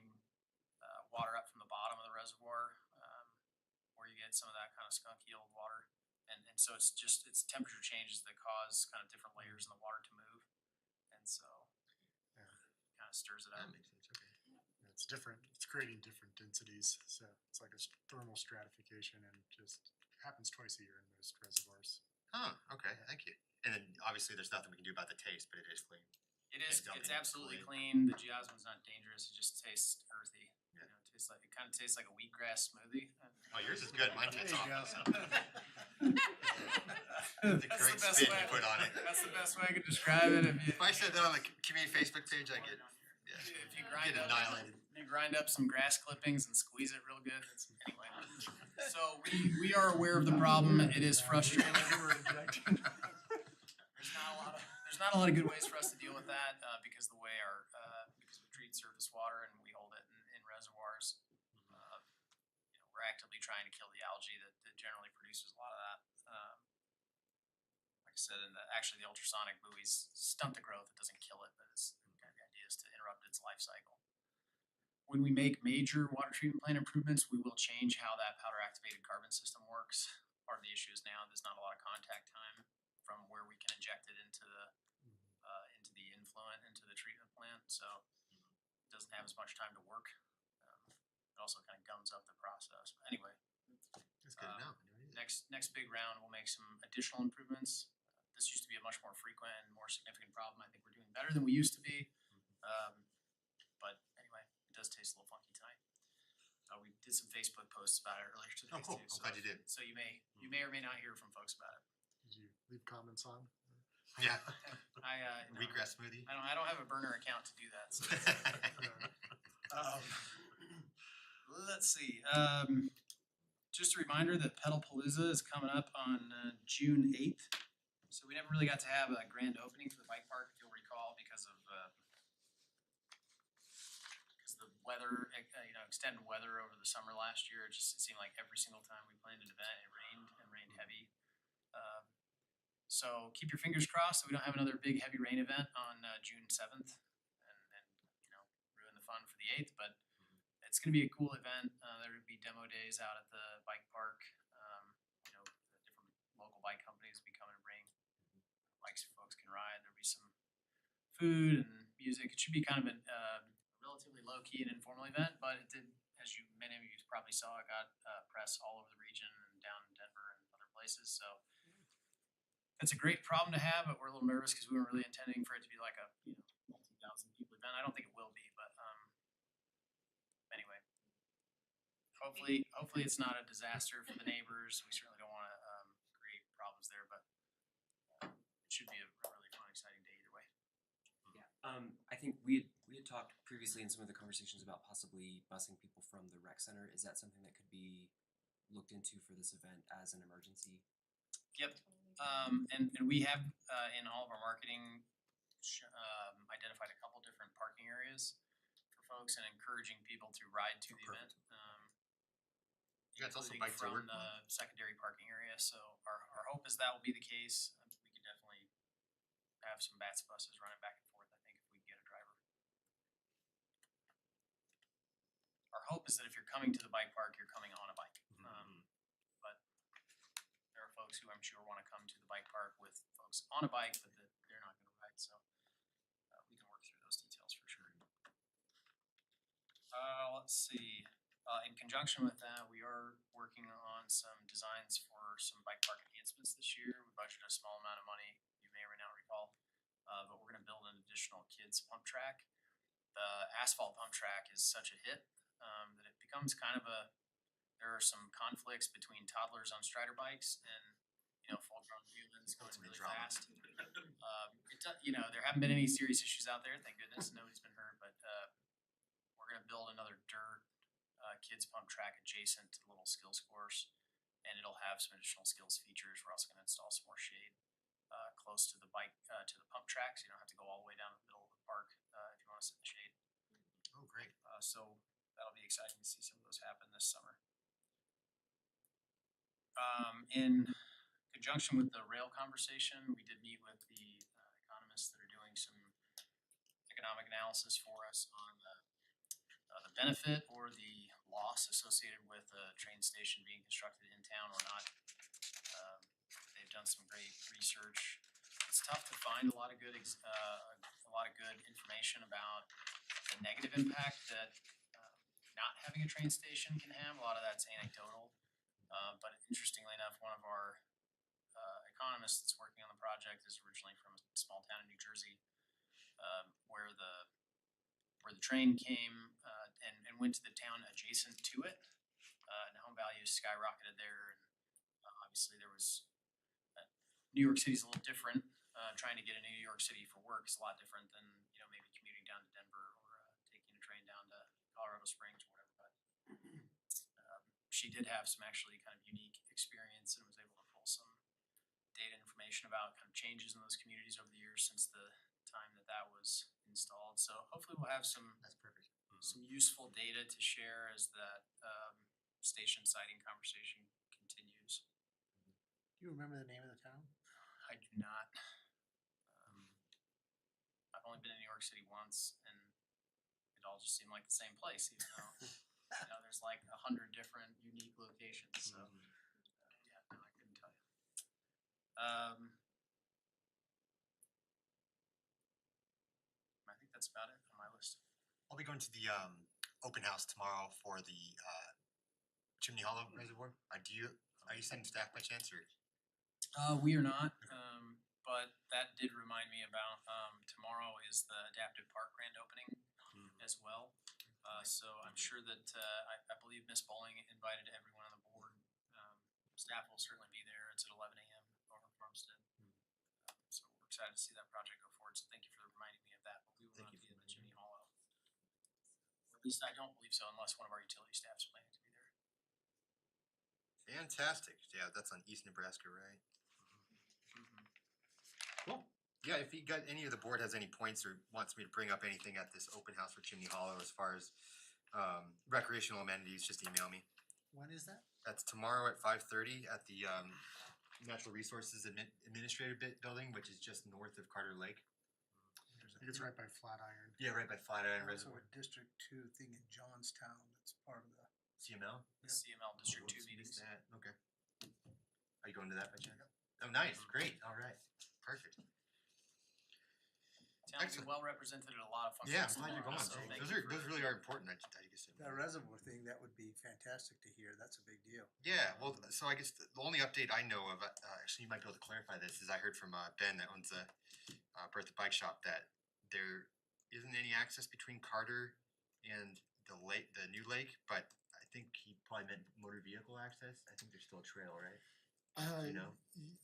water up from the bottom of the reservoir, where you get some of that kind of skunky old water. And so it's temperature changes that cause kind of different layers in the water to move. And so Yeah. kind of stirs it That up. makes sense. Okay. Yeah, it's different, it's creating different densities, so it's like a thermal stratification and just happens twice a year in most reservoirs. Oh, okay. Thank you. And then obviously there's nothing we can do about the taste, but it is clean. It is, It's it's dumping absolutely clean. clean. The geosmin's not dangerous. It just tastes earthy. Yeah. It kind of tastes like a wheatgrass smoothie. Oh, yours is good. Mine tastes There you awful. go. That's a great spin you put on it. That's the best way I could describe it. If I said that on the community Facebook page, I get If you get annihilated. grind up some grass clippings and squeeze it real good. Anyway, so we are aware of the problem. It is frustrating. There's not a lot of good ways for us to deal with that because the way because we treat surface water and we hold it in reservoirs. We're actively trying to kill the algae that generally produces a lot of that. Like I said, actually the ultrasonic buoys stunt the growth. It doesn't kill it, but the idea is to interrupt its life cycle. When we make major water treatment plant improvements, we will change how that powder activated carbon system works. Part of the issue is now there's not a lot of contact time from where we can inject it into the influent, into the treatment plant, so it doesn't have as much time to work. It also kind of gums up the process. But anyway, That's good to know. next big round, we'll make some additional improvements. This used to be a much more frequent and more significant problem. I think we're doing better than we used to be. But anyway, it does taste a little funky tonight. We did some Facebook posts about it earlier today Oh, cool. too. I'm glad you did. So you may or may not hear from folks about it. Did you leave comments on? Yeah. I Wheatgrass smoothie. I don't have a burner account to do that. So. Let's see. Just a reminder that Pedalpalooza is coming up on June 8th. So we never really got to have a grand opening for the bike park, if you'll recall, because of the weather, extended weather over the summer last year. It seemed like every single time we planned an event, it rained heavy. So keep your fingers crossed that we don't have another big heavy rain event on June 7th and ruin the fun for the 8th, but it's going to be a cool event. There will be demo days out at the bike park. The different local bike companies will be coming to bring bikes folks can ride. There'll be some food and music. It should be kind of a relatively low key and informal event, but it did, as many of you probably saw, it got press all over the region and down in Denver and other places. So it's a great problem to have, but we're a little nervous because we weren't really intending for it to be like a multi-thousand people event. I don't think it will be, but anyway, hopefully it's not a disaster for the neighbors. We certainly don't want to create problems there, but it should be a really fun, exciting day either way. Yeah, I think we had talked previously in some of the conversations about possibly busing people from the rec center. Is that something that could be looked into for this event as an emergency? Yep. And we have in all of our marketing identified a couple different parking areas for folks and encouraging people to ride to the event. Yeah, it's also including bike to from work the month. secondary parking area. So our hope is that will be the case. We could definitely have some BATS buses running back and forth, I think, if we can get a driver. Our hope is that if you're coming to the bike park, you're coming on a bike. But there are folks who I'm sure want to come to the bike park with folks on a bike, but that they're not going to ride. So we can work through those details for sure. Let's see. In conjunction with that, we are working on some designs for some bike park enhancements this year. We budgeted a small amount of money, you may or may not recall, but we're going to build an additional kids pump track. The asphalt pump track is such a hit that it becomes kind of there are some conflicts between toddlers on Strider bikes and full-grown humans going really fast. It there haven't been any serious issues out there, thank goodness, nobody's been hurt, but, we're gonna build another dirt, kids pump track adjacent to the little skills course. And it'll have some additional skills features. We're also gonna install some more shade, close to the bike, to the pump track, so you don't have to go all the way down to the middle of the park, if you wanna sit in the shade. Oh, great. So that'll be exciting to see some of those happen this summer. In conjunction with the rail conversation, we did meet with the economists that are doing some economic analysis for us on the benefit or the loss associated with a train station being constructed in town or not. They've done some great research. It's tough to find a lot of good information about the negative impact that not having a train station can have. A lot of that's anecdotal. But interestingly enough, one of our economists that's working on the project is originally from a small town in New Jersey, where the train came and went to the town adjacent to it, and home values skyrocketed there. And obviously, there was New York City's a little different. Trying to get into New York City for work is a lot different than maybe commuting down to Denver or taking a train down to Colorado Springs or whatever. But she did have some actually kind of unique experience and was able to pull some data information about kind of changes in those communities over the years since the time that was installed. So hopefully we'll have some That's perfect. some useful data to share as that station siting conversation continues. Do you remember the name of the town? I do not. I've only been in New York City once, and it all just seemed like the same place, even though there's like 100 different unique locations. So yeah, no, I couldn't tell you. I think that's about it on my list. I'll be going to the open house tomorrow for the Chimney Hollow Reservoir. Are you sending staff by chance or? We are not, but that did remind me about tomorrow is the adaptive park grand opening as well. So I'm sure that I believe Miss Bowling invited everyone on the board. Staff will certainly be there. It's at 11 a.m. over in Farmstead. So we're excited to see that project go forward. So thank you for reminding me of that. But we will not be in the Chimney Hollow. Or at least I don't believe so, unless one of our utility staff is planning to be there. Fantastic. Yeah, that's on East Nebraska, right? Cool. Yeah, if any of the board has any points or wants me to bring up anything at this open house for Chimney Hollow as far as recreational amenities, just email me. When is that? That's tomorrow at 5:30 at the Natural Resources Administrative Building, which is just north of Carter Lake. I think it's right by Flatiron. Yeah, right by Flatiron Also Reservoir. a District 2 thing in Johnstown that's part of the. CML? The CML District 2 Whoops, meetings. missed that. Okay. Are you going to that by chance? Oh, nice. Great. All right. Perfect. Town will be Excellent. well represented at a lot of functions. Yeah, I'm glad you're tomorrow, going. so thank Those you those for- really are important. I guess. That reservoir thing, that would be fantastic to hear. That's a big deal. Yeah, well, so I guess the only update I know of, actually, you might be able to clarify this, is I heard from Ben that owns the Bertha Bike Shop that there isn't any access between Carter and the new lake, but I think he probably meant motor vehicle access. I think there's still a trail, right? You know?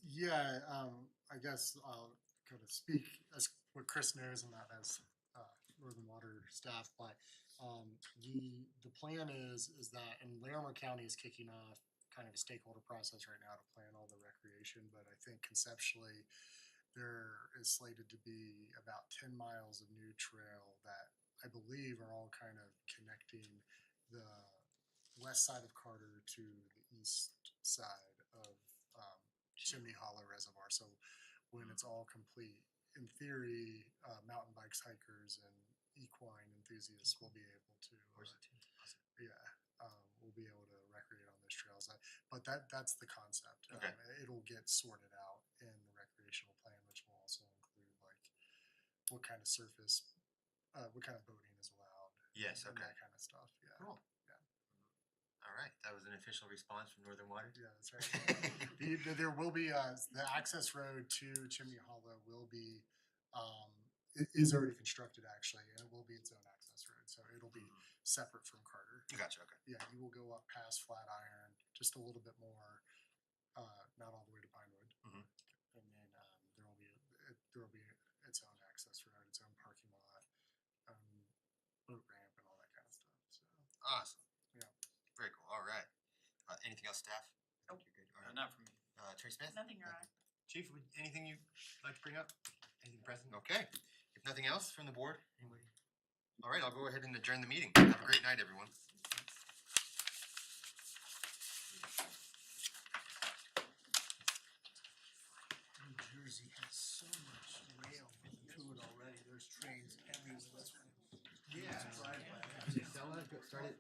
Yeah, I guess I'll kind of speak as what Chris knows and not as Northern Water staff, but the plan is that, and Larimer County is kicking off kind of a stakeholder process right now to plan all the recreation, but I think conceptually there is slated to be about 10 miles of new trail that I believe are all kind of connecting the west side of Carter to the east side of Chimney Hollow Reservoir. So when it's all complete, in theory, mountain bikes, hikers, and equine enthusiasts will be able to. We'll be able to recreate on those trails. But that's the concept. Okay. It'll get sorted out in the recreational plan, which will also include like what kind of surface, what kind of boating is allowed. Yes, and okay. that kind of stuff. Yeah. Cool. Yeah. All right, that was an official response from Northern Water. Yeah, that's right. There will be the access road to Chimney Hollow will be it is already constructed actually, and it will be its own access road. So it'll be separate from Carter. Gotcha. Okay. Yeah, you will go up past Flatiron, just a little bit more, not all the way to Pinewood, Mhm. and then there will be its Awesome. Yeah. Very cool. All right. Anything else, staff? Nope. You're good. All right. Not for me. Attorney Smith? Nothing, Your Thank Honor. you. Chief, anything you'd like to bring up? Anything present? Okay. If nothing else from the board, anybody? All right, I'll go ahead and adjourn the meeting. Have a great night, everyone. New Jersey has so much rail through it already, there's trains everywhere, that's why. Yeah. Drive by. Stella, start it.